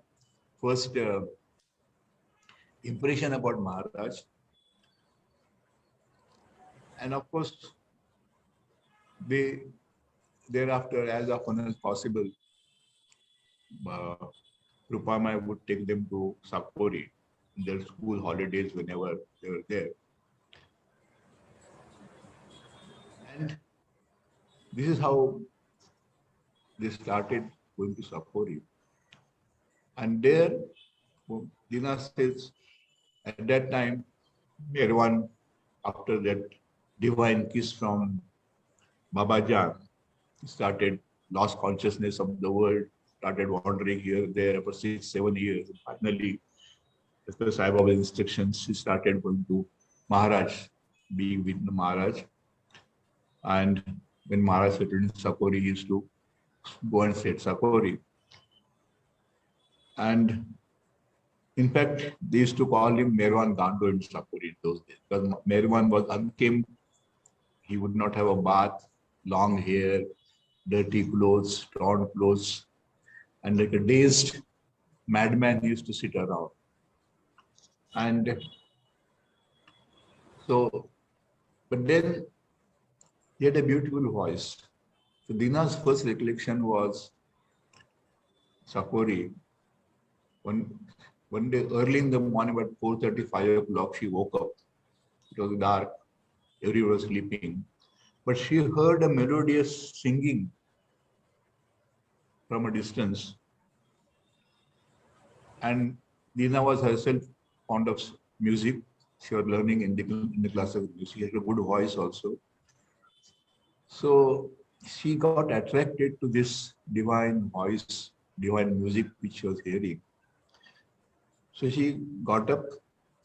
first impression about Maharaj. And of course, they thereafter, as often as possible, Rupamai would take them to Sapori in their school holidays whenever they were there. And this is how they started going to Sapori. And there, Dina says, at that time, everyone, after that divine kiss from Baba Jan, started lost consciousness of the world, started wandering here, there for 6, 7 years. And finally, as per Sai Baba's instructions, she started going to Maharaj, being with the Maharaj. And when Maharaj settled in Sakori, he used to go and sit Sakori. And in fact, they used to call him Merwan Gando in Sakori in those days, because Merwan was unkempt. He would not have a bath, long hair, dirty clothes, torn clothes, and like a dazed madman he used to sit around. And so, but then he had a beautiful voice. So Dina's first recollection was Sakori. One day early in the morning, about 4:30, 5 o'clock, she woke up. It was dark. Everyone was sleeping. But she heard a melodious singing from a distance. And Dina was herself fond of music. She was learning in the classical music. She had a good voice also. So she got attracted to this divine voice, divine music which she was hearing. So she got up,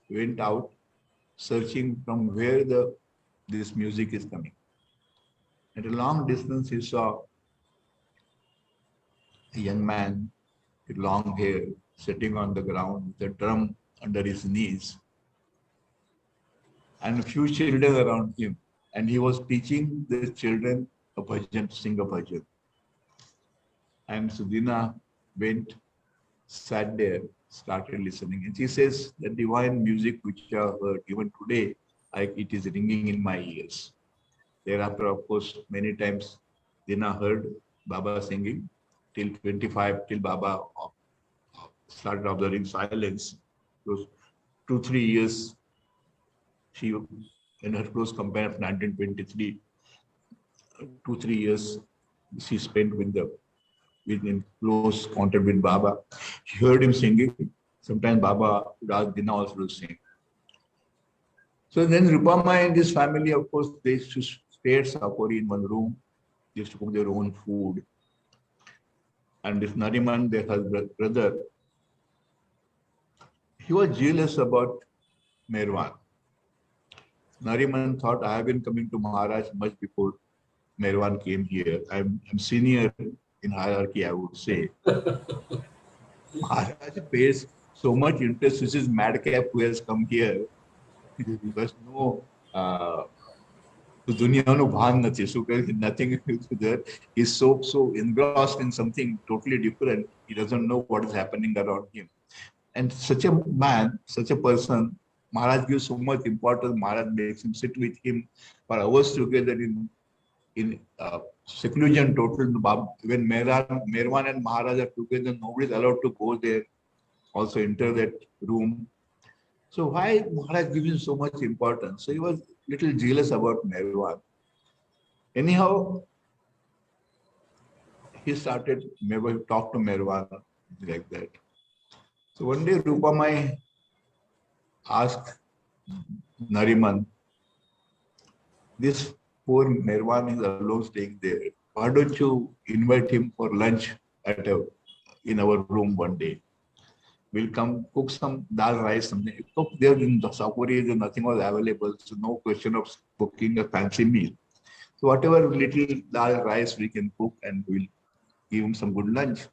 went out, searching from where this music is coming. At a long distance, she saw a young man with long hair sitting on the ground with a drum under his knees and a few children around him. And he was teaching the children a bhajan, to sing a bhajan. And so Dina went, sat there, started listening. And she says, the divine music which I heard even today, it is ringing in my ears. Thereafter, of course, many times Dina heard Baba singing till 25, till Baba started observing silence. Those 2-3 years, she, in her close companion of 1923, 2-3 years she spent in close contact with Baba. She heard him singing. Sometimes Baba would ask Dina also to sing. So then Rupama and his family, of course, they used to stay at Sakori in one room. They used to cook their own food. And this Nariman, their brother, he was jealous about Merwan. Nariman thought, I have been coming to Maharaj much before Merwan came here. I'm senior in hierarchy, I would say. Maharaj pays so much interest. This is madcap who has come here. Because no, dunya no bhan nahi, so nothing there. He's so engrossed in something totally different. He doesn't know what is happening around him. And such a man, such a person, Maharaj gives so much importance. Maharaj makes him sit with him for hours together in seclusion total. When Merwan and Maharaj are together, nobody is allowed to go there, also enter that room. So why Maharaj gives him so much importance? So he was a little jealous about Merwan. Anyhow, he started, maybe talk to Merwan like that. So one day Rupamai asked Nariman, this poor Merwan is alone staying there. Why don't you invite him for lunch in our room one day? We'll come cook some dal rice, something. Cook there in the Sakori, nothing was available, so no question of cooking a fancy meal. So whatever little dal rice we can cook, and we'll give him some good lunch.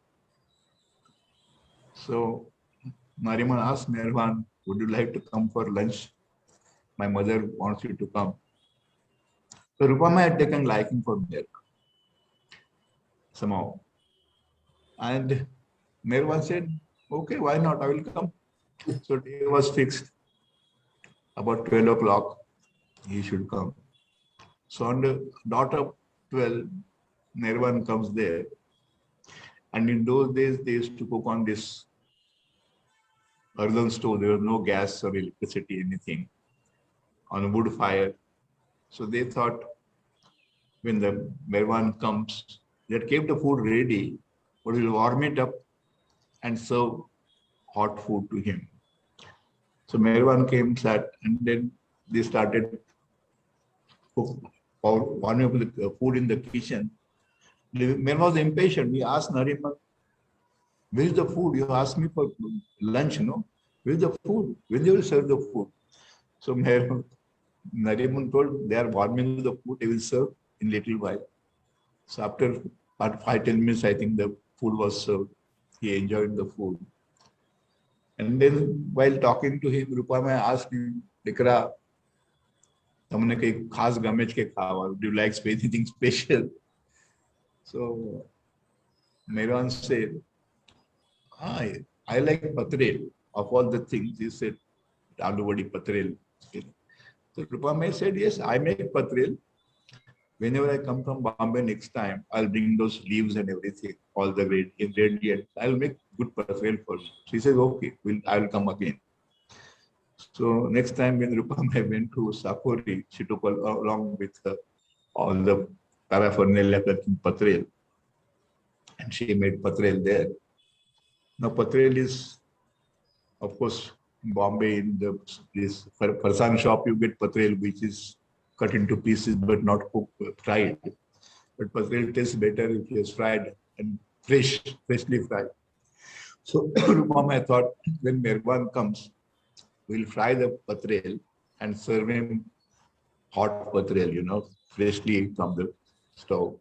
So Nariman asked Merwan, would you like to come for lunch? My mother wants you to come. So Rupama had taken liking for Merwan somehow. And Merwan said, okay, why not? I will come. So day was fixed. About 12 o'clock, he should come. So on the dot of 12, Merwan comes there. And in those days, they used to cook on this earthen stove. There was no gas or electricity, anything, on a wood fire. So they thought when the Merwan comes, they had kept the food ready, but we'll warm it up and serve hot food to him. So Merwan came, sat, and then they started warming up the food in the kitchen. Mirwan was impatient. He asked Nariman, where's the food? You asked me for lunch, no? Where's the food? When they will serve the food? So Nariman told, they are warming the food, they will serve in little while. So after about 5-10 minutes, I think the food was served. He enjoyed the food. And then while talking to him, Rupama asked him, Dikra, તમને કઈ ખાસ ગમે છે કે ખાવા? Do you like anything special? So Mirwan said, I like patrel. Of all the things, he said, aloo vadi patrel. So Rupama said, yes, I make patrel. Whenever I come from Bombay next time, I'll bring those leaves and everything, all the ingredients. I'll make good patrel for you. She says, okay, I'll come again. So next time when Rupama went to Sakori, she took along with her all the paraphernalia cooking patrel, and she made patrel there. Now patrel is, of course, in Bombay in this farsan shop you get patrel which is cut into pieces but not cooked, fried. But patrel tastes better if it is fried and freshly fried. So Rupama thought when Mirwan comes, we'll fry the patrel and serve him hot patrel, freshly from the stove.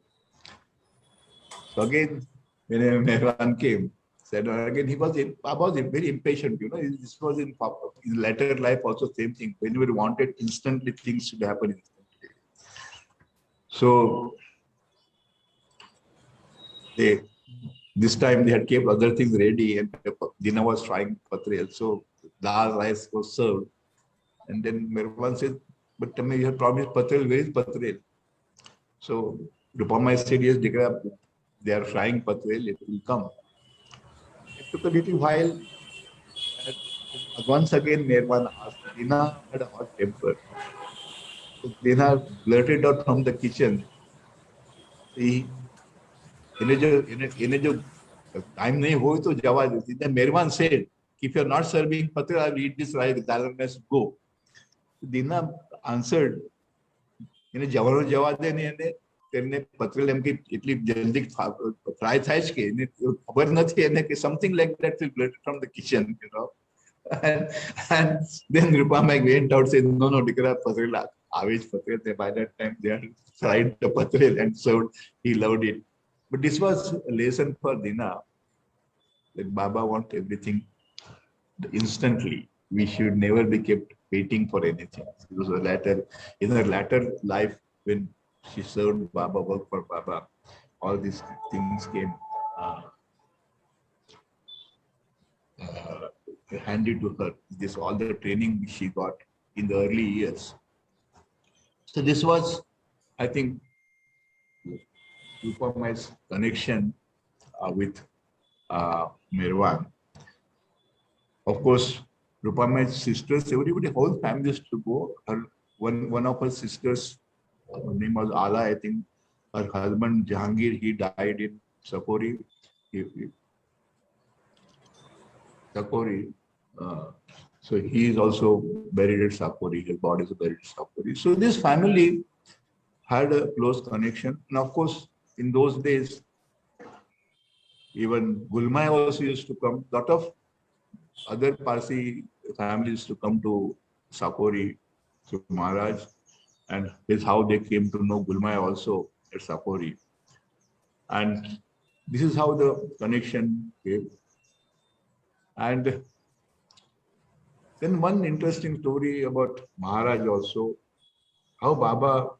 So again, when Mirwan came, said again, he was very impatient, This was in later life also same thing. Whenever you wanted instantly, things should happen instantly. So this time they had kept other things ready and Dina was frying patrel. So dal rice was served. And then Mirwan said, but you have promised patrel, where is patrel? So Rupama said, yes, Dikra, they are frying patrel, it will come. It took a little while. Once again, Mirwan asked, Dina had a hot temper. So Dina blurted out from the kitchen, time nahi ho to java do. Then Mirwan said, if you're not serving patrel, I'll eat this rice, let's go. Dina answered, જવાનો જવા દે ને એને તેમને પત્રેલ એમ કે એટલી જલ્દી fry થાય છે કે એને ખબર નથી એને કે something like that will blurt from the kitchen, and then Rupama went out saying, no, Dikra, patrel આવે જ patrel. By that time they had fried the patrel and served. He loved it. But this was a lesson for Dina that Baba wants everything instantly. We should never be kept waiting for anything. It was in her latter life, when she served Baba, worked for Baba, all these things came handy to her. All the training she got in the early years. So this was, I think, Rupama's connection with Mirwan. Of course, Rupama's sisters, everybody, whole family used to go. One of her sisters, her name was Ala, I think. Her husband Jahangir, he died in Sakori. So he is also buried at Sakori. His body is buried at Sakori. So this family had a close connection. And of course, in those days, even Gulmai also used to come. A lot of other Parsi families to come to Sakori, to Maharaj, and this is how they came to know Gulmai also at Sakori. And this is how the connection came. And then one interesting story about Maharaj also, how Baba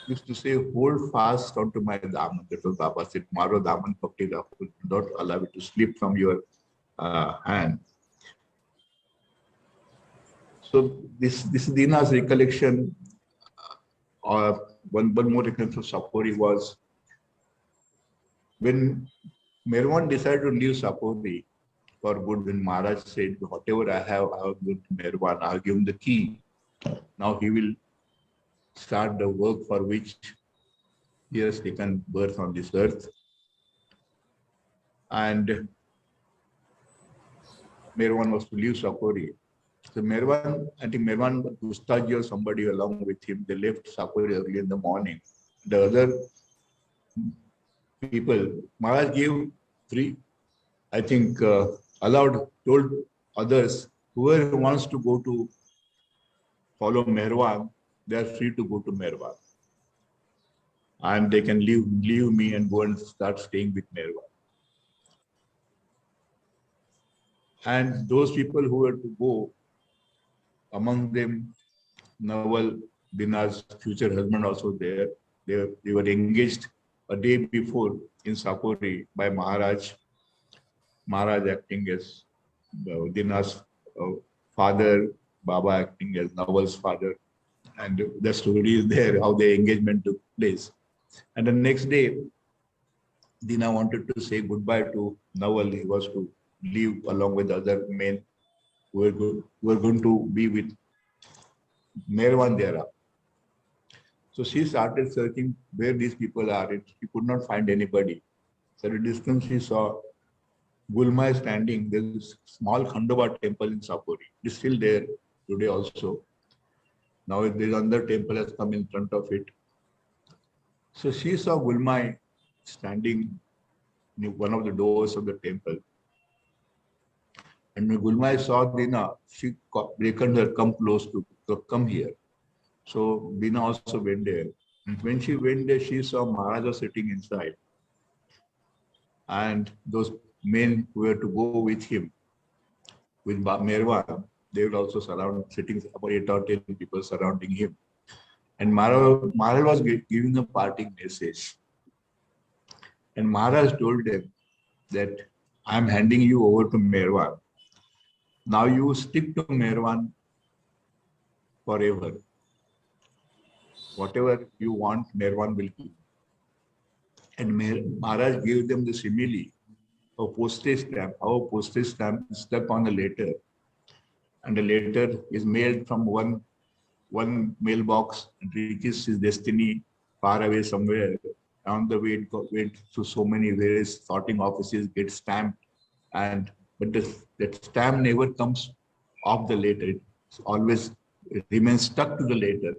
used to say, hold fast onto my daman. That was Baba said, Maro daman pakti rakho, don't allow it to slip from your hand. So this is Dina's recollection. One more recollection of Sakori was when Mirwan decided to leave Sakori for good. When Maharaj said, whatever I have given to Mirwan, I'll give him the key. Now he will start the work for which he has taken birth on this earth. And Mirwan was to leave Sakori. So Mirwan, I think Mirwan, Ustaji or somebody along with him, they left Sakori early in the morning. the other people, Maharaj gave free, I think, told others, whoever wants to go to follow Meherwan, they are free to go to Meherwan. And they can leave me and go and start staying with Meherwan. And those people who were to go, among them, Naval, Dina's future husband also there. They were engaged a day before in Sapori by Maharaj. Maharaj acting as Dina's father, Baba acting as Naval's father. And the story is there, how the engagement took place. And the next day, Dina wanted to say goodbye to Naval. He was to leave along with other men who were going to be with Meherwan Dera. So she started searching where these people are. She could not find anybody. So at a distance, she saw Gulmai standing. There's a small Khandova temple in Sapori. It's still there today also. Now there's another temple has come in front of it. So she saw Gulmai standing near one of the doors of the temple. And when Gulmai saw Dina, she beckoned her, come close to, come here. So Dina also went there. And when she went there, she saw Maharaja sitting inside. And those men who were to go with him, with Meherwan, they would also sitting about 8 or 10 people surrounding him. And Maharaj was giving a parting message. And Maharaj told them that I'm handing you over to Meherwan. Now you stick to Meherwan forever. Whatever you want, Meherwan will do. And Maharaj gave them the simile of postage stamp, how a postage stamp is stuck on a letter. And the letter is mailed from one mailbox and reaches his destiny far away somewhere. On the way, it went through so many various sorting offices, gets stamped, but that stamp never comes off the letter. It always remains stuck to the letter.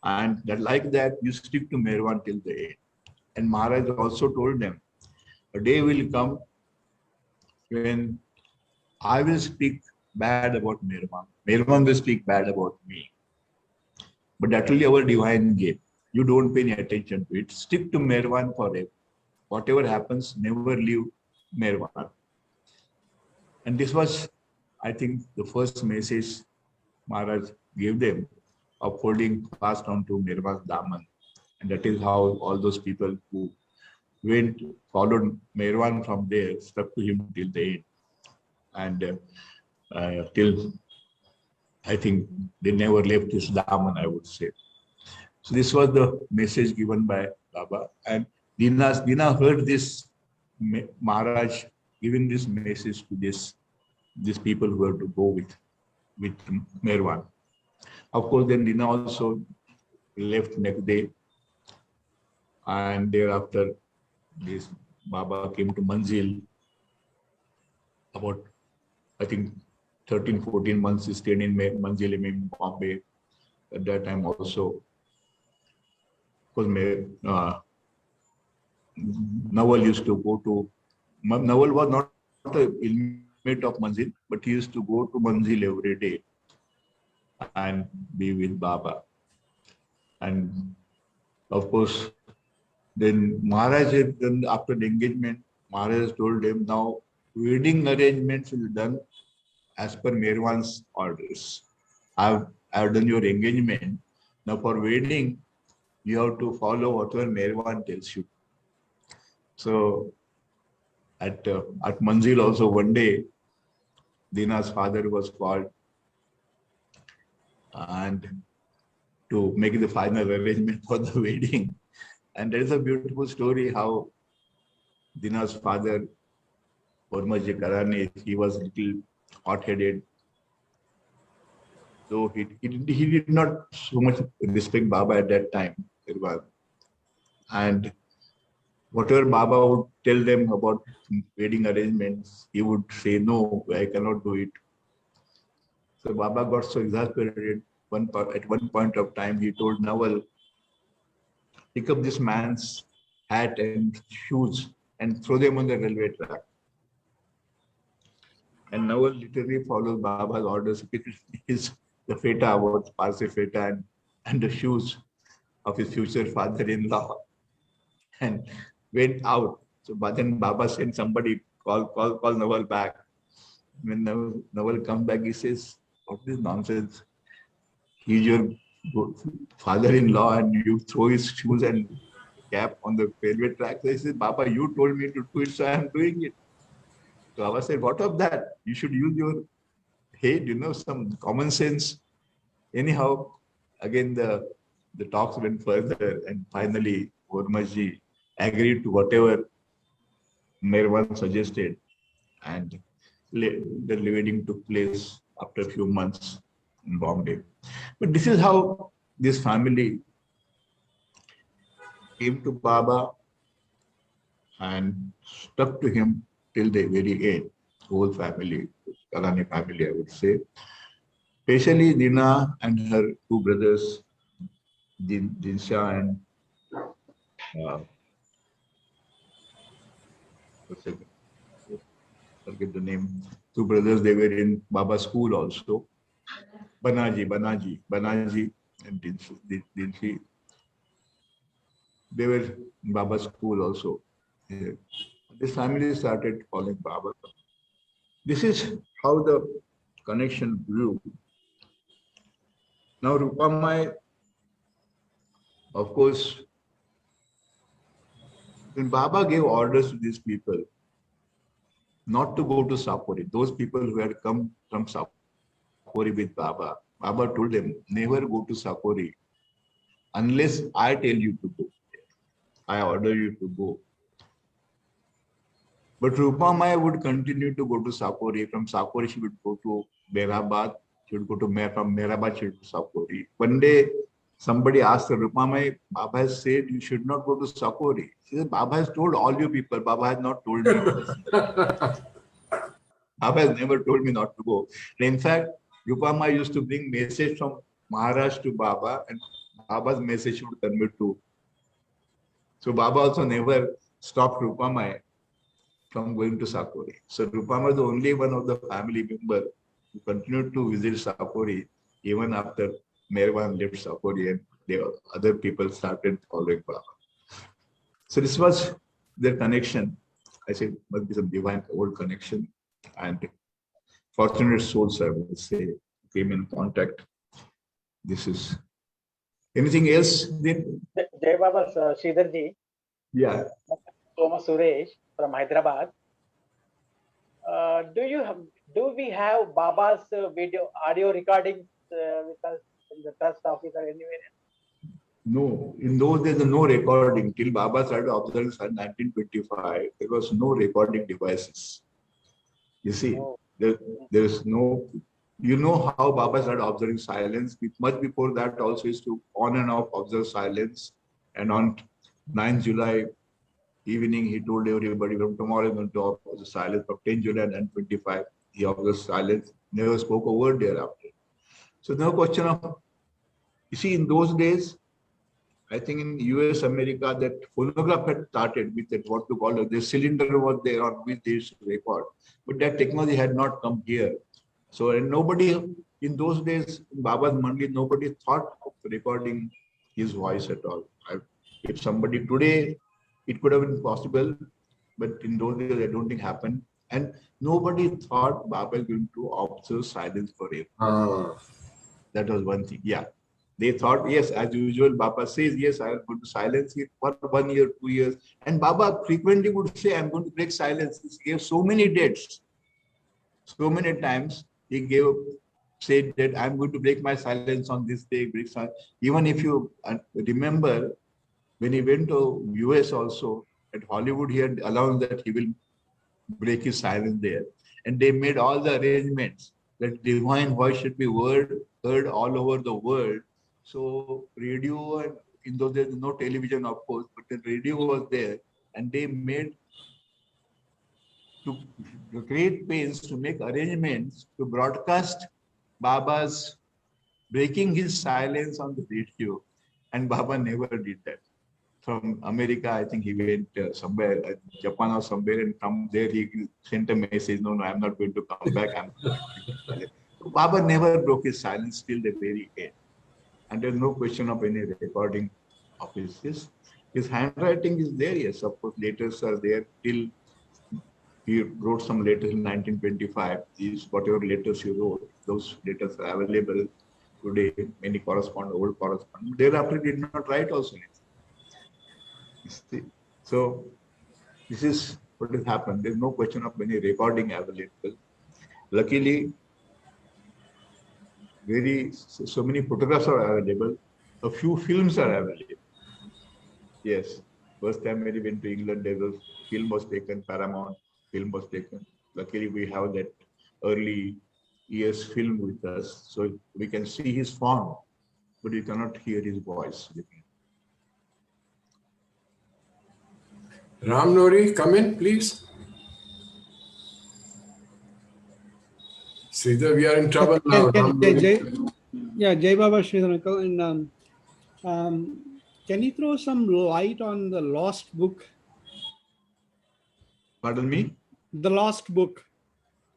And that like that, you stick to Meherwan till the end. And Maharaj also told them, a day will come when I will speak bad about Meherwan. Meherwan will speak bad about me. But that will be our divine game. You don't pay any attention to it. Stick to Meherwan forever. Whatever happens, never leave Meherwan. And this was, I think, the first message Maharaj gave them of holding fast on to Meherwan's Daman. And that is how all those people who followed Meherwan from there, stuck to him till the end. And till, I think, they never left his Daman, I would say. So this was the message given by Baba. And Dina heard this Maharaj giving this message to these people who were to go with Meherwan. Of course, then Dina also left next day. And thereafter, this Baba came to Manzil. About, I think, 13, 14 months he stayed in Manzil in Bombay. At that time also, because Naval used to go to, Naval was not an inmate of Manzil, but he used to go to Manzil every day and be with Baba. And of course, then Maharaj, after the engagement, Maharaj told him, now wedding arrangements will be done as per Meherwan's orders. I've done your engagement. Now for wedding, you have to follow whatever Meherwan tells you. So at Manzil also one day, Dina's father was called and to make the final arrangement for the wedding. And there is a beautiful story how Dina's father, Ormaji Karani, he was a little hot-headed. So he did not so much respect Baba at that time. And whatever Baba would tell them about wedding arrangements, he would say, no, I cannot do it. So Baba got so exasperated. At one point of time, he told Naval, pick up this man's hat and shoes and throw them on the railway track. And Nawal literally follows Baba's orders. It is the feta, what Parsi feta, and the shoes of his future father-in-law, and went out. So, but then Baba sent somebody, call Nawal back. When Nawal comes back, he says, "What is nonsense? He's your father-in-law, and you throw his shoes and cap on the railway track." So he says, "Baba, you told me to do it, so I am doing it." So Baba said, "What of that? You should use your head, some common sense." Anyhow, again, the talks went further, and finally, Hormuzji agreed to whatever Meherwan suggested, and the wedding took place after a few months in Bombay. But this is how this family came to Baba and stuck to him till the very end. Whole family, Kalani family, I would say. Especially Dina and her two brothers, Dinsha and forget the name. Two brothers, they were in Baba's school also. Banaji and Dinshi. They were in Baba's school also. Yeah. This family started calling Baba. This is how the connection grew. Now Rupamai, of course, when Baba gave orders to these people not to go to Sapori, those people who had come from Sapori with Baba, Baba told them, never go to Sapori unless I tell you to go. I order you to go. But Rupamai would continue to go to Sapori. From Sapori, she would go to Mehrabad. She would go to from Mehrabad, she would go to Sapori. One day, somebody asked her, Rupamai, Baba has said you should not go to Sapori. She said, Baba has told all you people. Baba has not told me. Baba has never told me not to go. And in fact, Rupamai used to bring message from Maharashtra to Baba, and Baba's message would convey to. So Baba also never stopped Rupamai from going to Sapori. So Rupamai is the only one of the family member who continued to visit Sapori even after Meherwan left Sapori and other people started following Baba. So this was their connection. I said must be some divine old connection, and fortunate souls, I would say, came in contact. This is anything else? Jai Baba Sridharji. Yeah. Thomas Suresh from Hyderabad. Do we have Baba's audio recordings with us in the trust office or anywhere? No, in those days, no recording. Till Baba started observing in 1925, there was no recording devices. You see, there is no, you know how Baba started observing silence. Much before that also is to on and off observe silence. And on 9th July evening, he told everybody from tomorrow is going to observe silence. From 10 July and 25, he observed silence, never spoke a word thereafter. So no question of, you see, in those days, I think in US, America, that phonograph had started with that, what to call it, the cylinder was there on which they used to record. But that technology had not come here. So and nobody, in those days, in Baba's Mandi, nobody thought of recording his voice at all. If somebody today, it could have been possible, but in those days, I don't think happened. And nobody thought Baba was going to observe silence forever. That was one thing. Yeah. They thought, yes, as usual, Baba says, yes, I am going to silence it for 1 year, 2 years. And Baba frequently would say, I'm going to break silence. He gave so many dates. So many times he said that I'm going to break my silence on this day. Break silence. Even if you remember, when he went to US also, at Hollywood, he had announced that he will break his silence there. And they made all the arrangements that divine voice should be heard all over the world. So radio, and in those days, no television, of course, but the radio was there, and they made to great pains to make arrangements to broadcast Baba's breaking his silence on the radio, and Baba never did that. from America. I think he went somewhere, Japan or somewhere, and from there he sent a message, no, I'm not going to come back. So Baba never broke his silence till the very end. And there's no question of any recording of his handwriting is there, yes. Of course, letters are there till he wrote some letters in 1925. These whatever letters he wrote, those letters are available today. Many correspondent, old correspondent. Thereafter, he did not write also. So this is what has happened. There's no question of any recording available. Luckily, so many photographs are available. A few films are available. Yes, first time when we went to England, there was film was taken, Paramount film was taken. Luckily, we have that early years film with us, so we can see his form, but we cannot hear his voice. Ram Nori, come in, please. Sridhar, we are in trouble now. Ram Nori. Jai Baba Sridhar uncle. And can you throw some light on the lost book? Pardon me? The lost book.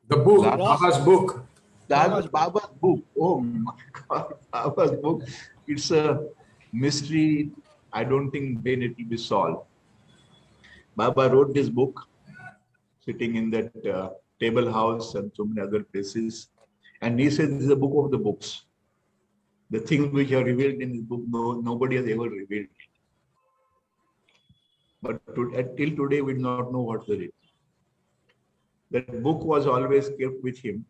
The book, Lost- Baba's book. That's Baba's book. Oh my God, Baba's book. It's a mystery. I don't think when it will be solved. Baba wrote this book sitting in that table house and so many other places. And he said this is a book of the books. The things which are revealed in his book, nobody has ever revealed it. But till today, we do not know what's the it. That book was always kept with him.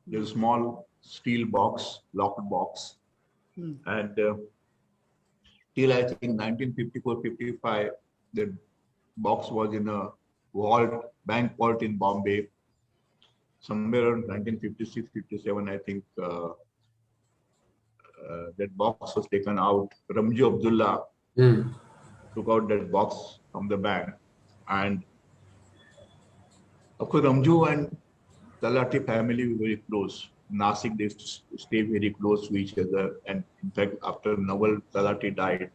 There's a small steel box, locked box. And till I think 1954-55, the box was in a vault, bank vault in Bombay. Somewhere around 1956-57, I think that box was taken out. Ramji Abdullah took out that box from the bank. And of course, Ramju and Talati family were very close. Nasik, they stay very close to each other. And in fact, after Nawal Talati died,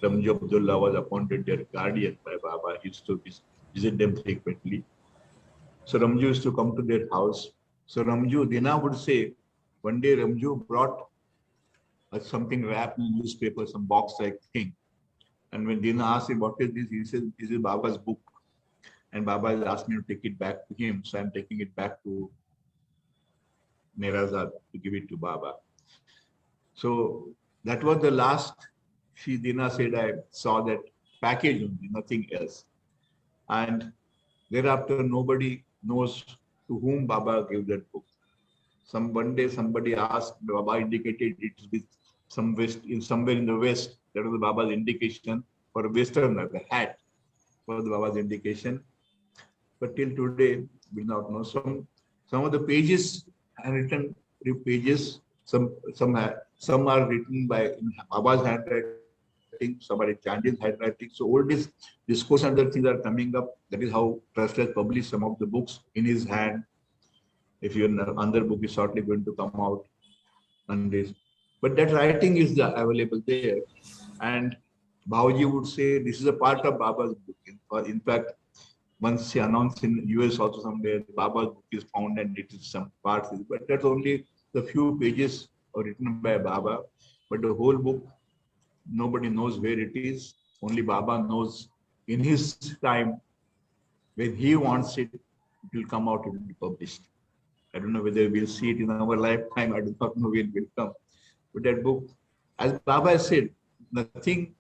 Ramju Abdullah was appointed their guardian by Baba. He used to visit them frequently. So Ramju used to come to their house. So Ramju, Dina would say, one day Ramju brought something wrapped in newspaper, some box-like thing. And when Dina asked him, what is this? He said, this is Baba's book. And Baba has asked me to take it back to him. So I'm taking it back to Nerazad to give it to Baba. So that was the last, Dina said, I saw that package only, nothing else. And thereafter, nobody knows to whom Baba gave that book. One day somebody asked, Baba indicated it with some west, somewhere in the west. That was the Baba's indication for a westerner, the hat was the Baba's indication. But till today, we do not know. Some of the pages are written pages. Some are written by Baba's handwriting, some are in Chandi's handwriting. So all this discourse and other things are coming up. That is how Trust has published some of the books in his hand. If your other book is shortly going to come out on this. But that writing is available there. And Bhauji would say this is a part of Baba's book. In fact, once he announced in US also somewhere, Baba's book is found and it is some parts. But that's only the few pages are written by Baba. But the whole book, nobody knows where it is. Only Baba knows in his time, when he wants it, it will come out, it will be published. I don't know whether we'll see it in our lifetime. I do not know when it will come. But that book, as Baba has said, nothing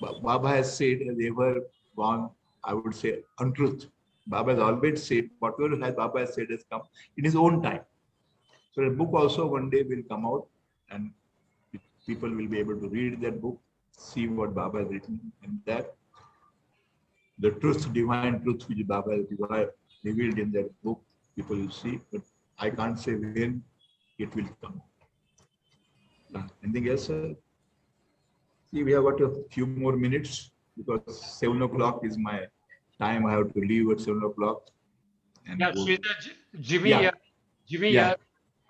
Baba has said has ever gone, I would say, untruth. Baba has always said, whatever Baba has said has come in his own time. So the book also one day will come out and people will be able to read that book, see what Baba has written in that. The truth, divine truth which Baba has revealed in that book, people will see, but I can't say when it will come. Anything else, sir? See, we have got a few more minutes because 7 o'clock is my time. I have to leave at 7 o'clock. Yeah, Sridhar, Jimmy, Yeah. Jimmy, Yeah.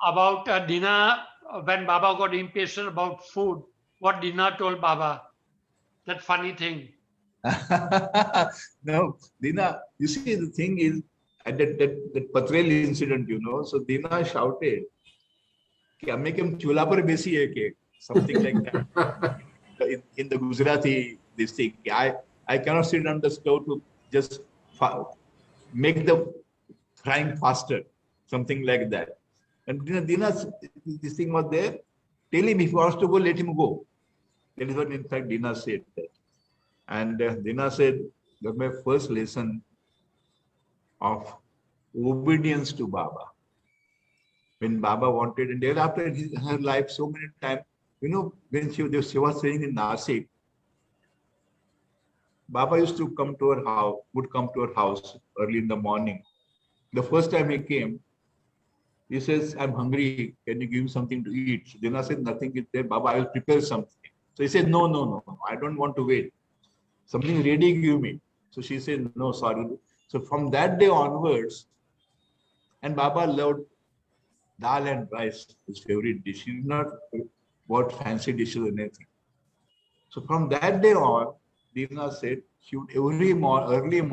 About Dina, when Baba got impatient about food, what Dina told Baba? that funny thing. No, Dina, you see, the thing is, at that Patrel incident, you know, so Dina shouted, "Ki amme kem chula par besi hai ke?" Something like that. In the Gujarati, this thing, I cannot sit on the stove to just make the frying faster, something like that. And Dina, this thing was there. Tell him if he wants to go, let him go. That is what, in fact, Dina said that. And Dina said, that my first lesson of obedience to Baba. When Baba wanted, and thereafter in her life, so many times, you know, when she was staying in Nasik, Baba used to come to her house, would come to her house early in the morning. The first time he came, he says, "I'm hungry. Can you give me something to eat?" So Dina said, "Nothing is there. Baba, I will prepare something." So he said, No, I don't want to wait. Something ready, give me. So she said, "No, sorry." So from that day onwards, and Baba loved dal and rice, his favorite dish. He did not want fancy dishes or anything. So from that day on, Dina said she would early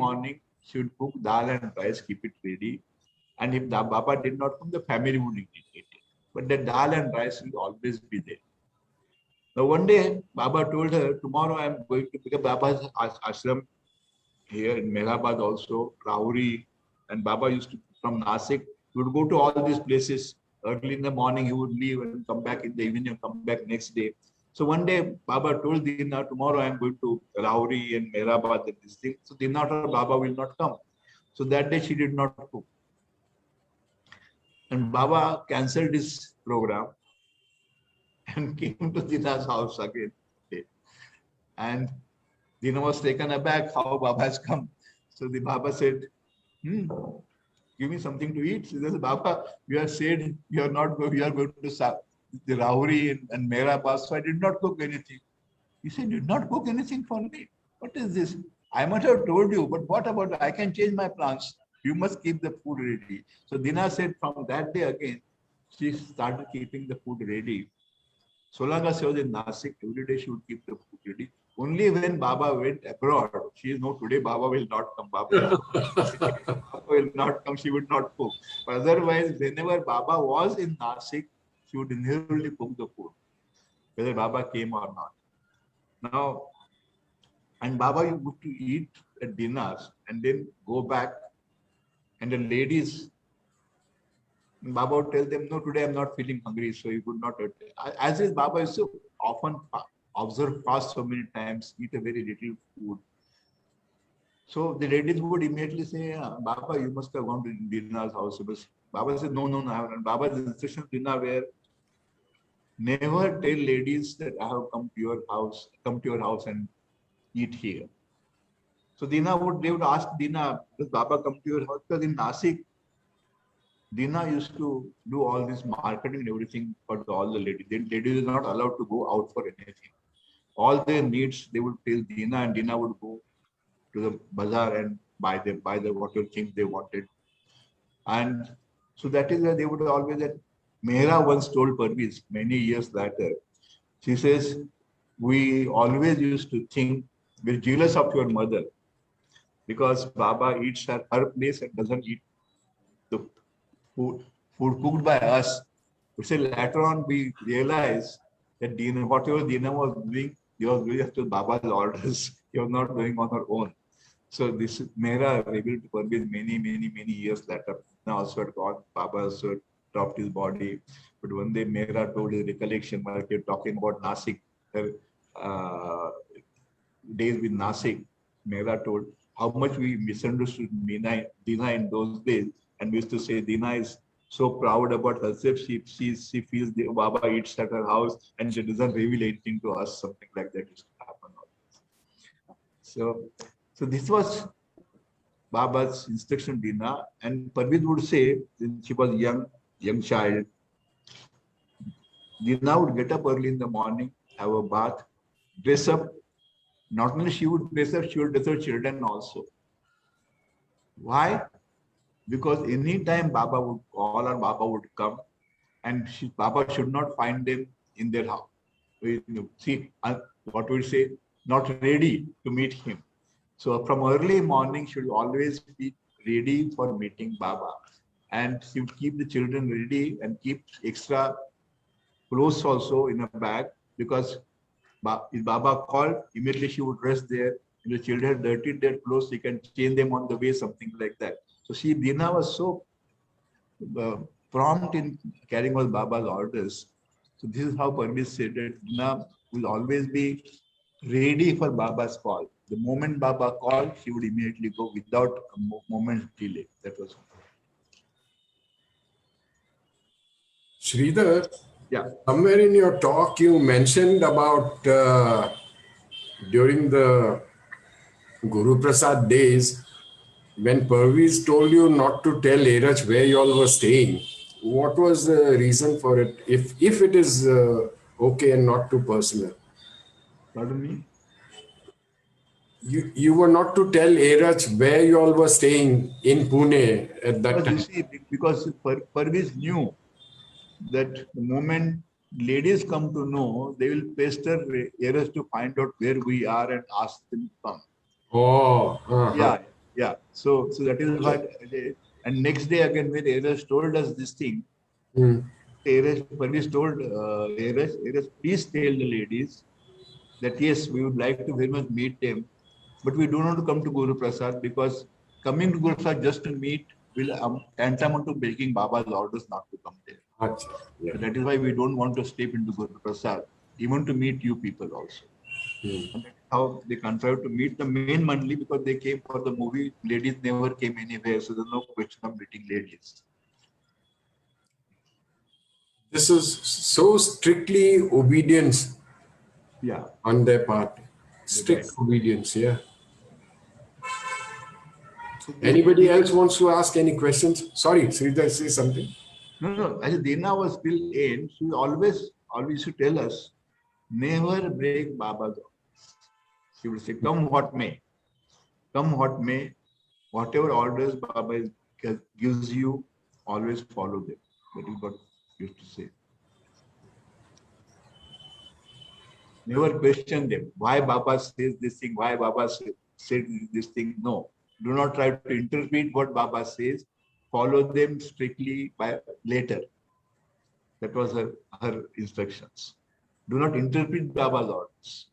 morning, she would cook dal and rice, keep it ready. And if the Baba did not come, the family would eat it. But the dal and rice will always be there. Now one day, Baba told her, "Tomorrow I am going to pick up Baba's ashram here in Mehrabad also, Rahuri." And Baba used to, from Nasik, he would go to all these places. Early in the morning, he would leave and come back in the evening and come back next day. So one day, Baba told Dina, "Tomorrow I am going to Rahuri and Mehrabad and this thing." So Dina thought Baba will not come. So that day she did not cook. And Baba cancelled his program and came to Dina's house again. And Dina was taken aback how Baba has come. So the Baba said, "Give me something to eat." She says, "Baba, you have said you are not going, you are going to the Rahuri and Mehrabad, so I did not cook anything." He said, "You did not cook anything for me? What is this? I must have told you, but what about, I can change my plans. You must keep the food ready." So Dina said from that day again, she started keeping the food ready. So long as she was in Nasik, every day she would keep the food ready. Only when Baba went abroad, she is, "No, today Baba will not come. Baba will not come." She would not cook. But otherwise, whenever Baba was in Nasik, she would inevitably cook the food, whether Baba came or not. Now, and Baba used to eat at dinners and then go back, and the ladies, Baba would tell them, "No, today I'm not feeling hungry," so he would not. As is, Baba is so often observe fast so many times, eat a very little food. So the ladies would immediately say, "Baba, you must have gone to Dina's house." Baba said, "No, I haven't." Baba's instructions to Dina were, "Never tell ladies that I have come to your house and eat here." So they would ask Dina, "Does Baba come to your house?" Because in Nasik, Dina used to do all this marketing and everything for all the ladies. The ladies are not allowed to go out for anything. All their needs, they would tell Dina, and Dina would go to the bazaar and buy the whatever things they wanted. And so that is why they would always, that Mehra once told Parviz many years later, she says, "We always used to think we're jealous of your mother because Baba eats at her place and doesn't eat the food cooked by us." We say later on we realized that Dina, whatever Dina was doing, he was doing after Baba's orders. He was not doing on her own. So this Mehra able to Parviz many years later. Now also had gone, Baba also dropped his body. But one day Mehra told his recollection, while they were talking about Nasik, her days with Nasik, Mehra told how much we misunderstood Dina in those days. And we used to say, Dina is so proud about herself. She feels the Baba eats at her house and she doesn't reveal anything to us. Something like that used to happen. So this was Baba's instruction, Dina. And Parviz would say, when she was young child, Dina would get up early in the morning, have a bath, dress up. Not only she would dress up, she would dress her children also. Why? Because any time Baba would call or Baba would come, and Baba should not find them in their house. See, what we say, not ready to meet him. So from early morning, she will always be ready for meeting Baba. And she would keep the children ready and keep extra clothes also in a bag, because if Baba called, immediately she would rest there. If the children had dirtied their clothes, she can change them on the way, something like that. So Dina was so prompt in carrying out Baba's orders. So this is how Parvez said that Dina will always be ready for Baba's call. The moment Baba called, she would immediately go without a moment's delay. That was. Sridhar, Yeah. somewhere in your talk you mentioned about during the Guru Prasad days, when Parvez told you not to tell Eraj where you all were staying. What was the reason for it? If it is okay and not too personal. Pardon me? You were not to tell Eraj where you all were staying in Pune at that Because time. you see, because Parvez knew that the moment ladies come to know, they will pester Eraj to find out where we are and ask them to come. Oh, Yeah. So that is what. And next day again, when Eraj told us this thing, Parvez told Eraj, please tell the ladies that yes, we would like to very much meet them, but we don't want to come to Guru Prasad, because coming to Guru Prasad just to meet will tantamount to breaking Baba's orders not to come there. yeah. So that is why we don't want to step into Guru Prasad, even to meet you people also. And that's how they contrived to meet the main Mandali, because they came for the movie. Ladies never came anywhere, so there's no question of meeting ladies. This is so strictly obedience on their part. Strict obedience, yeah. Anybody else wants to ask any questions? Sorry, Sridhar, say something. No. As Dina was still in, she always used to tell us, never break Baba's orders. She would say, come what may, whatever orders Baba gives you, always follow them. That is what she used to say. Never question them. Why Baba says this thing? Why Baba said this thing? No. Do not try to interpret what Baba says. Follow them strictly by later. That was her instructions. Do not interpret Baba's orders.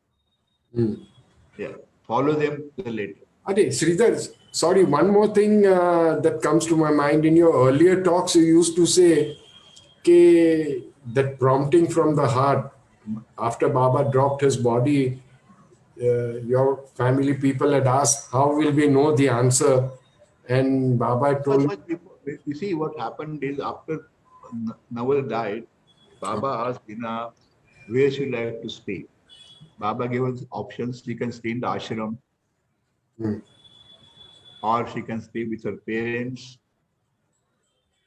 Yeah. Follow them later. Ade, Sridhar, sorry, one more thing that comes to my mind. In your earlier talks, you used to say that prompting from the heart, after Baba dropped his body, your family people had asked, how will we know the answer? And Baba told... You see, what happened is after Nawal died, Baba asked Dina where she like to stay. Baba gave us options. She can stay in the ashram, or she can stay with her parents.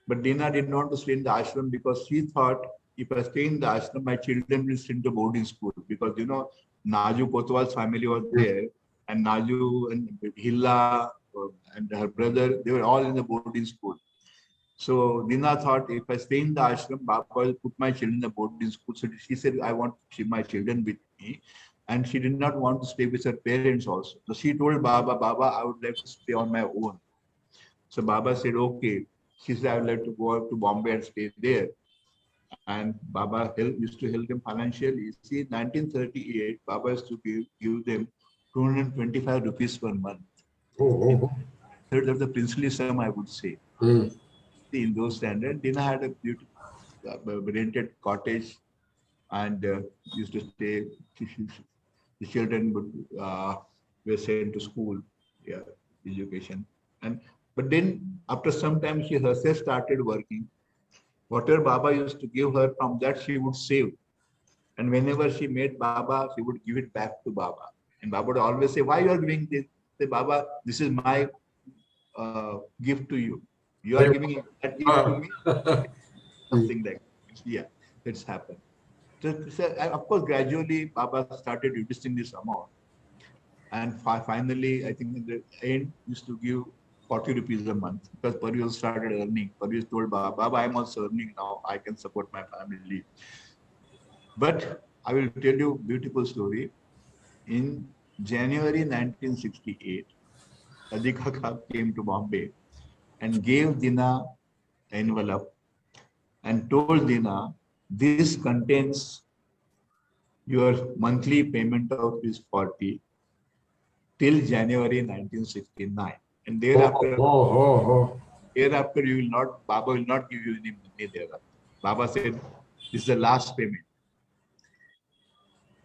But Dina did not want to stay in the ashram, because she thought, if I stay in the ashram, my children will send to boarding school. Because, Naju Kotwal's family was there, and Naju and Hilla and her brother, they were all in the boarding school. So Dina thought, if I stay in the ashram, Baba will put my children in the boarding school. So she said, I want my children with me. And she did not want to stay with her parents also. So she told Baba, I would like to stay on my own. So Baba said, okay. She said, I would like to go up to Bombay and stay there. And Baba used to help them financially. You see, in 1938, Baba used to give them 225 rupees per month. That's the princely sum, I would say. In those standards, Dina had a beautiful rented cottage, and used to stay. The children were sent to school, education, but then after some time she herself started working. Whatever Baba used to give her, from that she would save, and whenever she met Baba, she would give it back to Baba. And Baba would always say, "Why you are giving this?" Say, "Baba, this is my gift to you. You are giving that gift to me." Something like that. Yeah, it's happened. So, of course, gradually Baba started reducing this amount, and finally, I think in the end, used to give 40 rupees a month, because Parvez started earning. Parvez told Baba, I am also earning now. I can support my family. But I will tell you a beautiful story. in January 1968, Adhika Khan came to Bombay and gave Dina envelope and told Dina, this contains your monthly payment of this 40 till January 1969. And thereafter, thereafter you will not, Baba will not give you any money thereafter. Baba said, this is the last payment.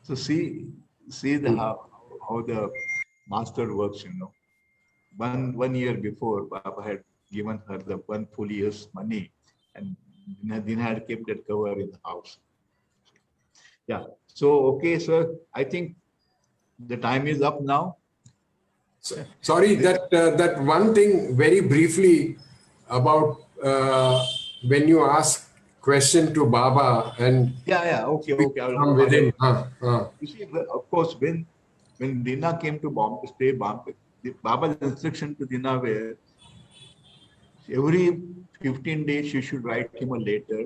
So see how the master works, you know. One year before, Baba had given her the 1 full year's money, and Dina had kept that cover in the house. Yeah. So, okay, sir, I think the time is up now. Sorry, that one thing very briefly about when you ask question to Baba and Okay. from within. You see, of course, when Dina came to Bombay, stay Bombay, Baba's instruction to Dina were every 15 days she should write him a letter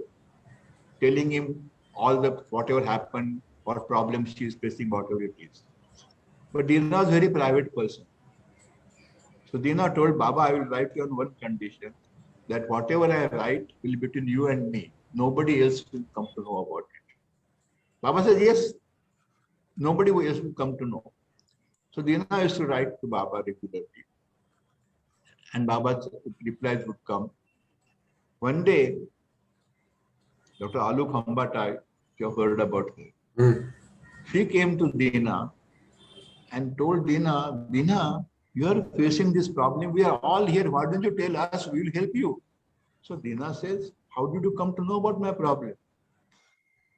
telling him all the whatever happened, what problems she is facing, whatever it is. But Dina was a very private person. So Dina told Baba, I will write you on one condition, that whatever I write will be between you and me. Nobody else will come to know about it. Baba said, yes, nobody else will come to know. So Dina used to write to Baba regularly. And Baba's replies would come. One day, Dr. Alok Hambatai, you have heard about her. She came to Dina and told Dina, Dina, you are facing this problem. We are all here. Why don't you tell us? We will help you. So Dina says, how did you come to know about my problem?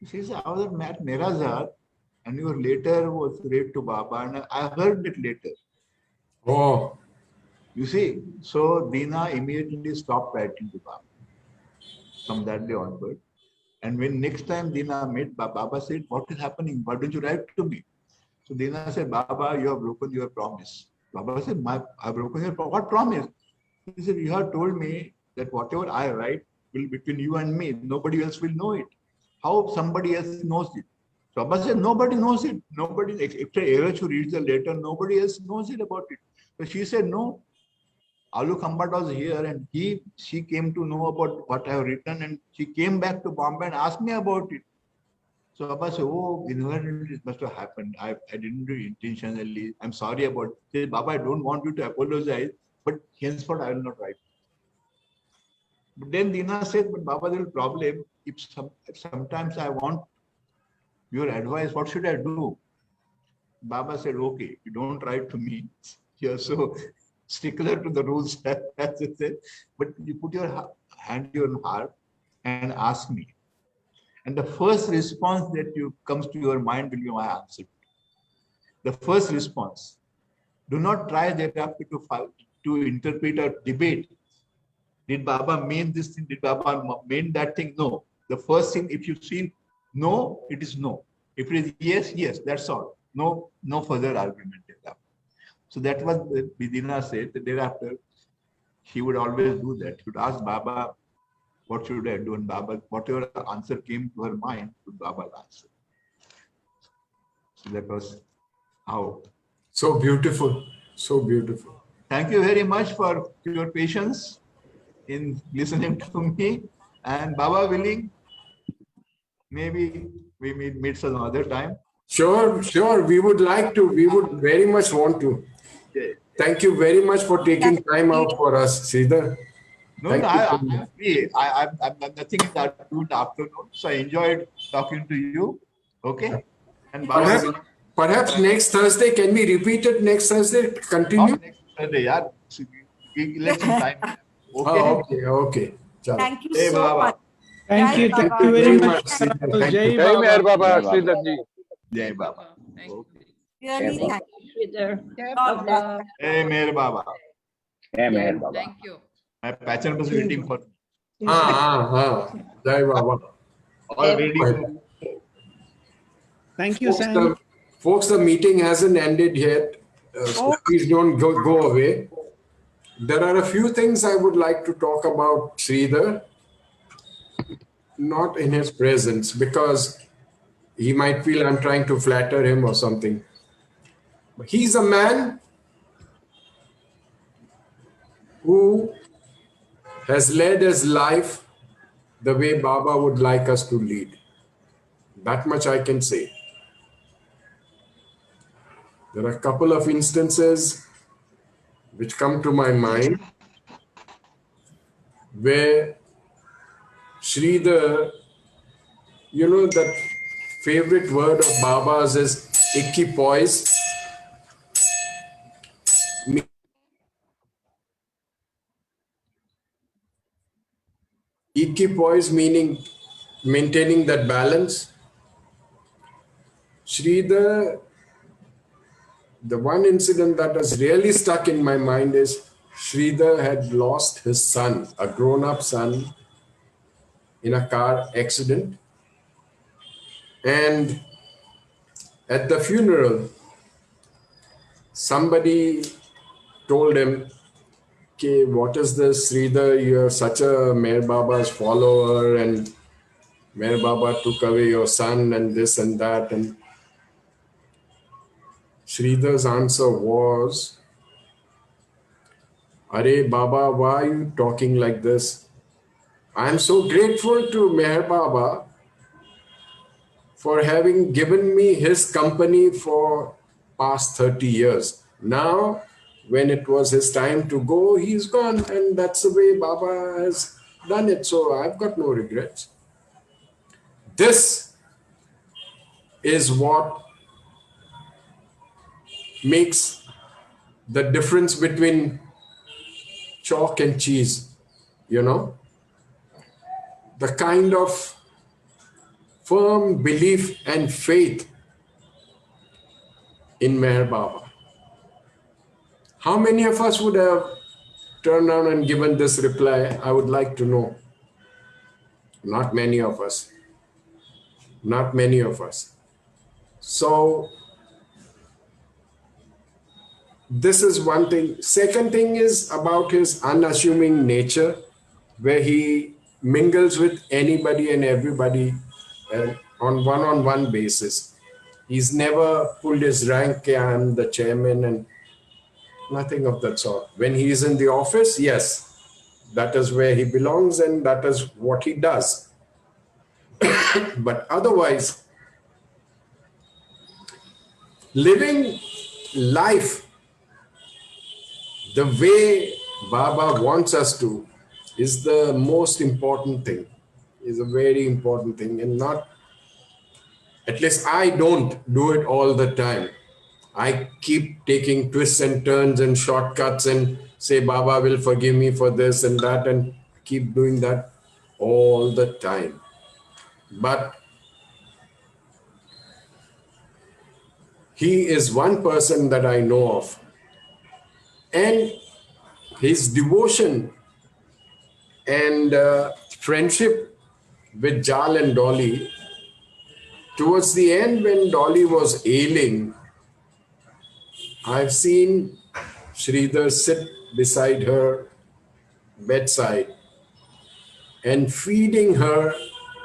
She says, I was at Mirazar and your letter was read to Baba and I heard it later. Oh. You see, so Dina immediately stopped writing to Baba from that day onward. And when next time Dina met Baba said, what is happening? Why don't you write to me? So Dina said, Baba, you have broken your promise. Baba said, I have broken your promise. What promise? He said, you have told me that whatever I write will be between you and me. Nobody else will know it. How somebody else knows it? So Baba said, nobody knows it. Nobody, except Eraj who reads the letter, nobody else knows it about it. So she said, no. Alok Hambat was here and she came to know about what I have written and she came back to Bombay and asked me about it. So Baba said, oh, inadvertently it must have happened. I didn't do it intentionally. I'm sorry about it. He said, Baba, I don't want you to apologize, but henceforth I will not write. But then Dina said, but Baba, there is a problem. If sometimes I want your advice, what should I do? Baba said, okay, you don't write to me. You're so stickler to the rules, as I said, but you put your hand on your heart and ask me. And the first response that comes to your mind will be my answer. The first response. Do not try thereafter to interpret or debate. Did Baba mean this thing? Did Baba mean that thing? No. The first thing, if you see no, it is no. If it is yes, yes, that's all. No further argument. So that was Dina said that thereafter she would always do that. She would ask Baba, what should I do? And Baba, whatever answer came to her mind, would Baba answer. So that was how. So beautiful. So beautiful. Thank you very much for your patience in listening to me. And Baba willing, maybe we meet some other time. Sure. We would like to. We would very much want to. Thank you very much for taking time out for us, Sridhar. I'm free. I'm nothing in the afternoon, so I enjoyed talking to you. Okay, and perhaps next Thursday. Can we repeat it next Thursday? Continue. Not next Thursday, yeah. Let some time. Okay. Okay. Thank you so much. Thank you very much. Jai Baba, Sridhar ji. Jai Baba. Really, thank you. God bless. Hey, Meher Baba. Thank you. My patient was waiting for me. Jai Baba. Already. Thank you, Sam. Folks, the meeting hasn't ended yet. So please don't go away. There are a few things I would like to talk about Sridhar, not in his presence, because he might feel I'm trying to flatter him or something. He's a man who has led his life the way Baba would like us to lead. That much I can say. There are a couple of instances which come to my mind where Sridhar, you know, that favorite word of Baba's is equipoise. Equipoise meaning maintaining that balance. Sridhar, the one incident that has really stuck in my mind is Sridhar had lost his son, a grown-up son, in a car accident. And at the funeral, somebody told him, okay, what is this, Sridhar? You're such a Meher Baba's follower, and Meher Baba took away your son and this and that. And Sridhar's answer was, Are Baba, why are you talking like this? I'm so grateful to Meher Baba for having given me his company for past 30 years. Now, when it was his time to go, he's gone, and that's the way Baba has done it. So I've got no regrets. This is what makes the difference between chalk and cheese, you know? The kind of firm belief and faith in Meher Baba. How many of us would have turned around and given this reply? I would like to know. Not many of us. Not many of us. So, this is one thing. Second thing is about his unassuming nature, where he mingles with anybody and everybody on one-on-one basis. He's never pulled his rank, I'm the chairman, and nothing of that sort. When he is in the office, yes, that is where he belongs and that is what he does. But otherwise, living life the way Baba wants us to is the most important thing, is a very important thing, and not, at least I don't do it all the time. I keep taking twists and turns and shortcuts and say, Baba will forgive me for this and that, and keep doing that all the time. But he is one person that I know of. And his devotion and friendship with Jal and Dolly, towards the end when Dolly was ailing, I've seen Sridhar sit beside her bedside and feeding her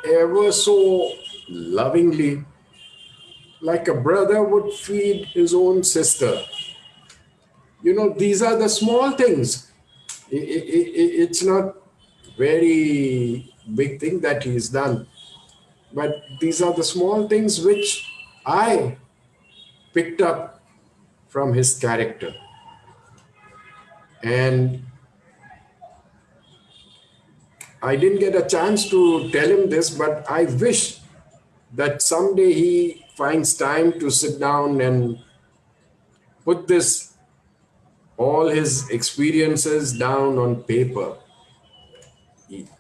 ever so lovingly, like a brother would feed his own sister. You know, these are the small things. It's not very big thing that he's done, but these are the small things which I picked up from his character. And I didn't get a chance to tell him this, but I wish that someday he finds time to sit down and put this, all his experiences down on paper.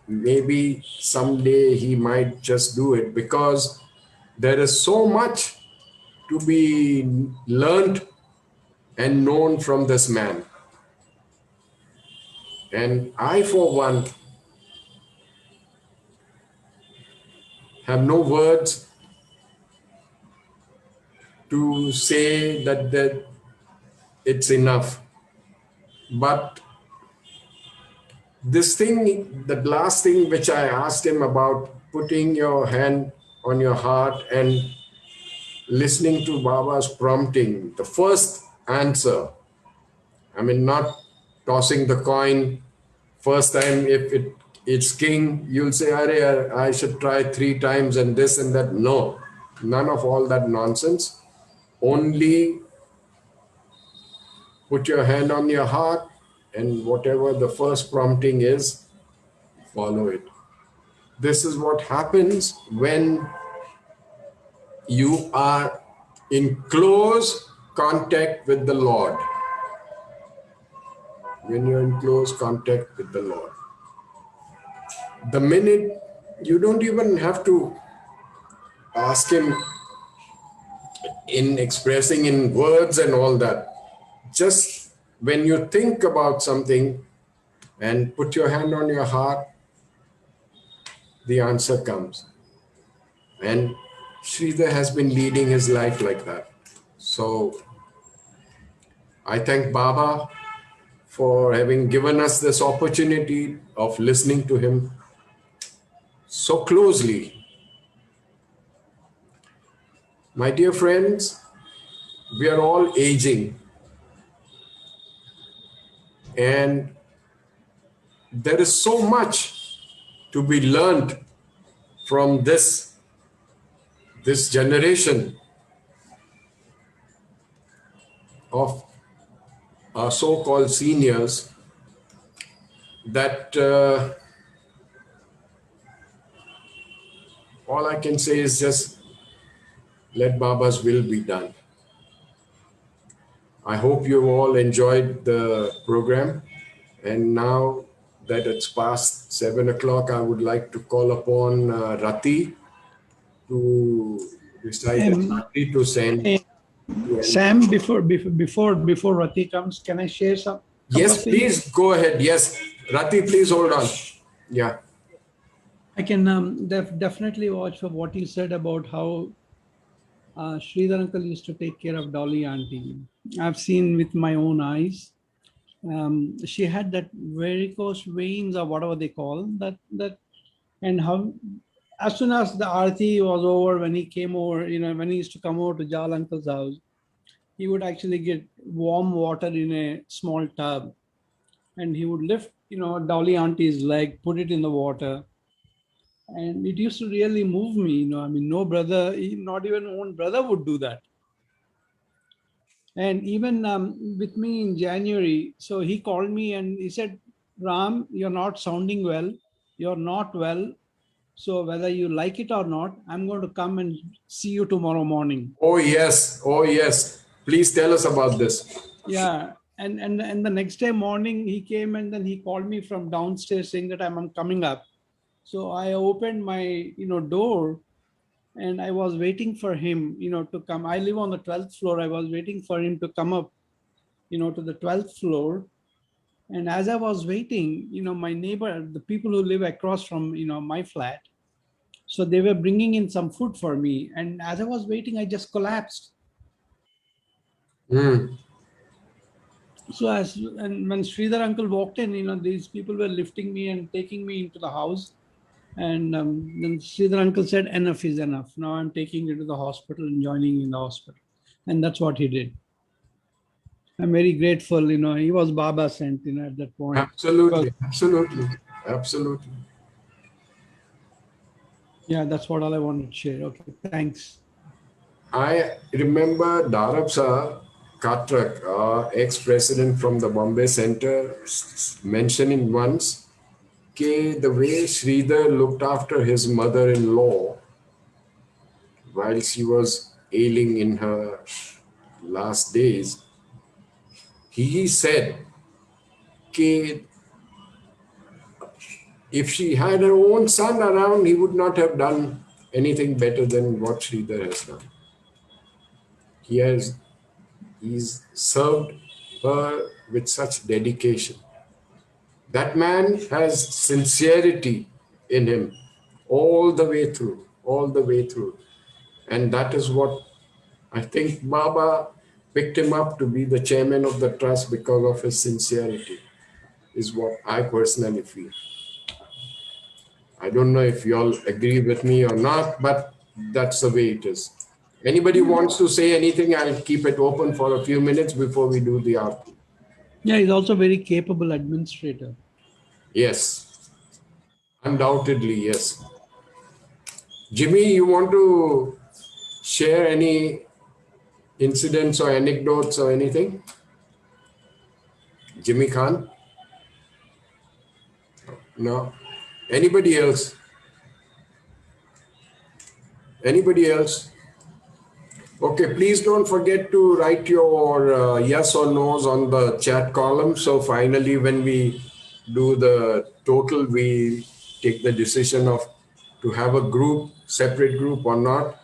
Maybe someday he might just do it, because there is so much to be learned and known from this man. And I, for one, have no words to say that it's enough. But this thing, the last thing which I asked him about, putting your hand on your heart and listening to Baba's prompting, the first answer. I mean, not tossing the coin first time. If it's king, you'll say, I should try 3 times and this and that. No, none of all that nonsense. Only put your hand on your heart, and whatever the first prompting is, follow it. This is what happens when you are in close contact with the Lord. When you're in close contact with the Lord. The minute, you don't even have to ask him in expressing in words and all that. Just when you think about something and put your hand on your heart, the answer comes. And Sridhar has been leading his life like that. So I thank Baba for having given us this opportunity of listening to him so closely. My dear friends, we are all aging, and there is so much to be learned from this generation of our so-called seniors that all I can say is just let Baba's will be done. I hope you all enjoyed the program, and now that it's past 7 o'clock, I would like to call upon Rati to recite Rati to send. Sam, before Rati comes, can I share some? Yes, please go ahead. Yes, Rati, please hold on. Yeah. I can definitely vouch for what you said about how Sridhar uncle used to take care of Dolly auntie. I've seen with my own eyes. She had that varicose veins or whatever they call that, and how as soon as the Aarti was over, when he came over, when he used to come over to Jal uncle's house, he would actually get warm water in a small tub, and he would lift, Dolly auntie's leg, put it in the water. And it used to really move me, I mean, no brother, not even own brother would do that. And even with me in January, so he called me and he said, Ram, you're not sounding well. You're not well. So whether you like it or not, I'm going to come and see you tomorrow morning. Oh, yes. Oh, yes. Please tell us about this. Yeah. And the next day morning, he came and then he called me from downstairs saying that I'm coming up. So I opened my, door, and I was waiting for him, to come. I live on the 12th floor. I was waiting for him to come up, to the 12th floor. And as I was waiting, my neighbor, the people who live across from, my flat, so they were bringing in some food for me. And as I was waiting, I just collapsed. So and when Sridhar uncle walked in, these people were lifting me and taking me into the house. And then Sridhar uncle said, enough is enough. Now I'm taking you to the hospital and joining in the hospital. And that's what he did. I'm very grateful, he was Baba sent, at that point. Absolutely, absolutely, absolutely. Yeah, that's what all I wanted to share. Okay, thanks. I remember Darab Sir Katrak, ex-president from the Bombay Center, mentioning once the way Sridhar looked after his mother-in-law while she was ailing in her last days. He said if she had her own son around, he would not have done anything better than what Sridhar has done. He's served her with such dedication. That man has sincerity in him all the way through, all the way through. And that is what I think Baba picked him up to be the chairman of the trust because of his sincerity, is what I personally feel. I don't know if you all agree with me or not, but that's the way it is. Anybody wants to say anything, I'll keep it open for a few minutes before we do the Aarti. Yeah, he's also very capable administrator. Yes, undoubtedly, yes. Jimmy, you want to share any incidents or anecdotes or anything? Jimmy Khan? No. Anybody else? Anybody else? Okay, please don't forget to write your yes or no's on the chat column. So finally, when we do the total, we take the decision of to have a group, separate group or not.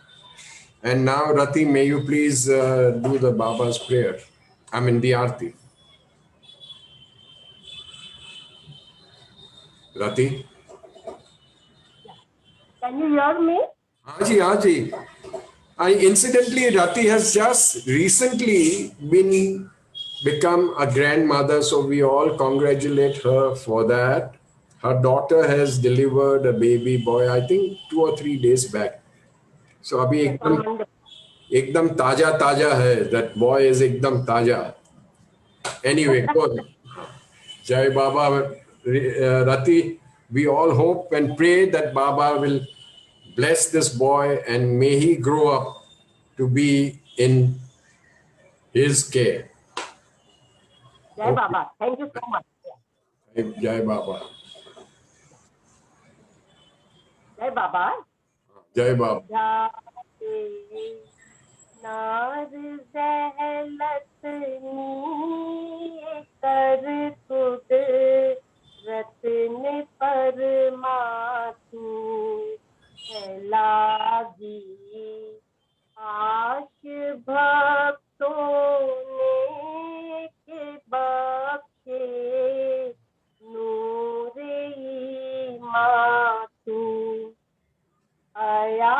And now, Rati, may you please do the Baba's prayer. I mean, the Aarti. Rati? Can you hear me? Haji, Haji. Incidentally, Rati has just recently become a grandmother, so we all congratulate her for that. Her daughter has delivered a baby boy, I think 2 or 3 days back. So abhi ekdam taja hai. That boy is ekdam taja. Anyway, good. Jai Baba, Rati. We all hope and pray that Baba will bless this boy and may he grow up to be in his care. Jai Baba. Thank you so much. Jai Baba. Jai Baba. Jai Baba. नार ज़हलत कर खुद रत्न परमातु लागी आश भक्तों ने के बख्शे नूरे मातु आया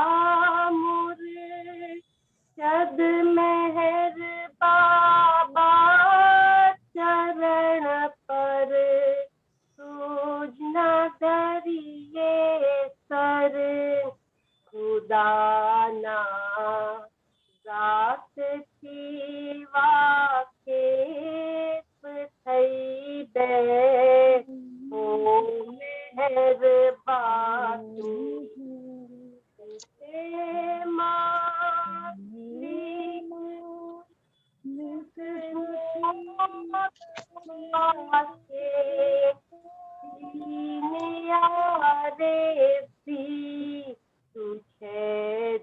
मुर्शद मेहर बाबा चरण पर सूझ न धरिए सर खुदा ना जात थी वाकिफ थई दे ओ मेहर बातू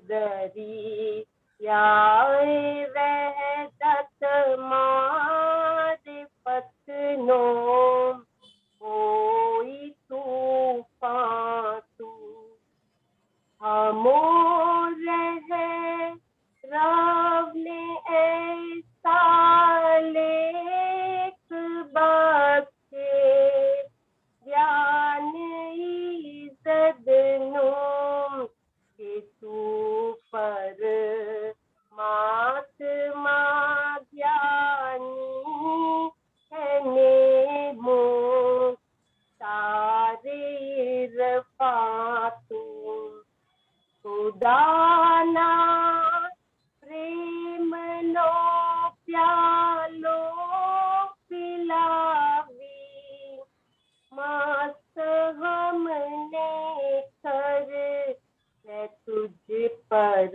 दरी याए वहदत मारिफत नो कोई तूफान तू हमोर है रब ने ऐसा लेख बख्शे ज्ञान इज़्ज़त नो के तू पर महात्मा ज्ञानी है नेमो सारे रफ़ातू खुदाना प्रेम नो प्यालो पिलावी मस्त हमने कर है तुझ पर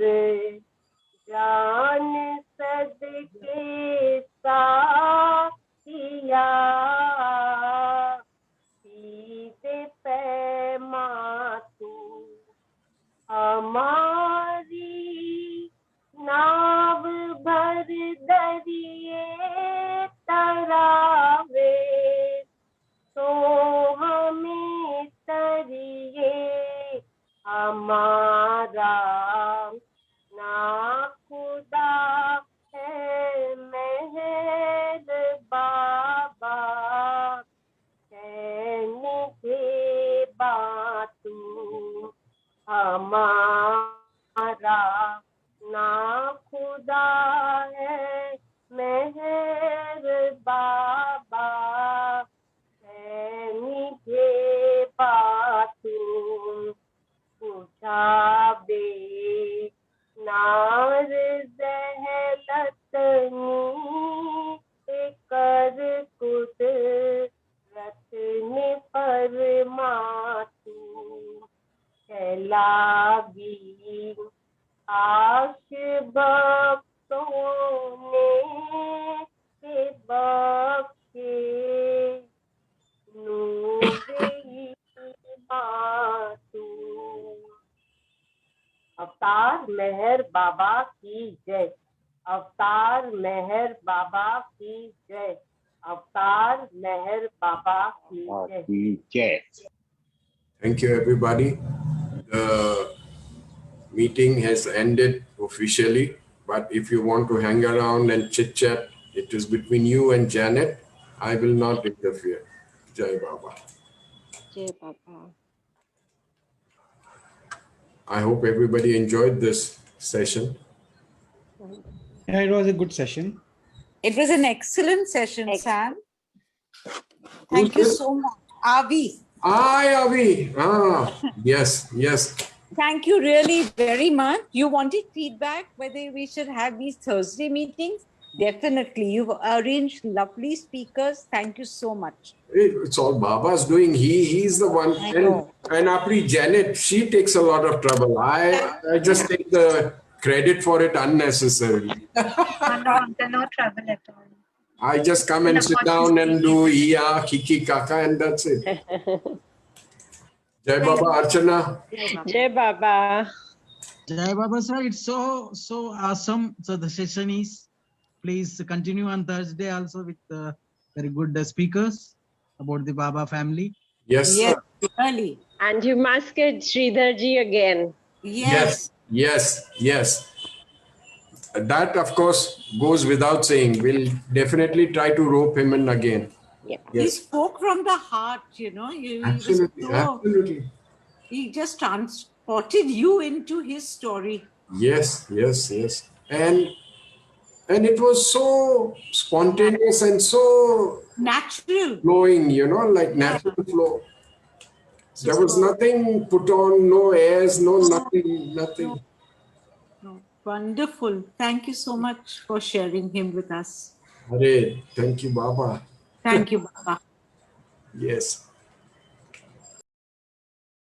जान सदके साथिया सीधे पैमा तू हमारी नाव भर दरिए तरावे तो हमें तरिए हमारा ना खुदा है मेहर बाबा कहने के बातू हमारा ना खुदा है मेहर बाबा मीठे बातू पूछा बे नार खास भक्तों ने के बख्शे नूरे मासूम। अवतार मेहर बाबा की जय। अवतार मेहर बाबा की जय। अवतार मेहर बाबा की जय। Thank you, everybody. The meeting has ended officially, but if you want to hang around and chit chat, it is between you and Janet. I will not interfere. Jai Baba. जय बाबा। I hope everybody enjoyed this session. Yeah, it was a good session. It was an excellent session, Ex- Sam. Who's Thank you this? so much. Avi, Hi, Avi. Yes, yes. thank you really very much. You wanted feedback whether we should have these Thursday meetings? Definitely. You've arranged lovely speakers. Thank you so much. It's all Baba's doing. He's the one. I know. And Apri Janet, she takes a lot of trouble. I just take the credit for it unnecessarily. No, Uncle, no trouble at all. I just come and sit down and do iya, kiki, kaka, and that's it. Jai Baba, Archana. जय बाबा। Jai Baba sir, it's so awesome. So the session is, please continue on Thursday also with very good speakers about the Baba family. Yes, Yes, sir. really. And you must get Sridhar ji again. Yes. Yes. That, of course, goes without saying. We'll definitely try to rope him in again. Yeah. He Yes, spoke from the heart, you know. absolutely. He just transported you into his story. Yes. And it was so spontaneous and so Natural. flowing, like natural flow. There was nothing put on, no airs, no nothing. No, wonderful. Thank you so much for sharing him with us. Hare, thank you, Baba. Thank you, Baba. Yes.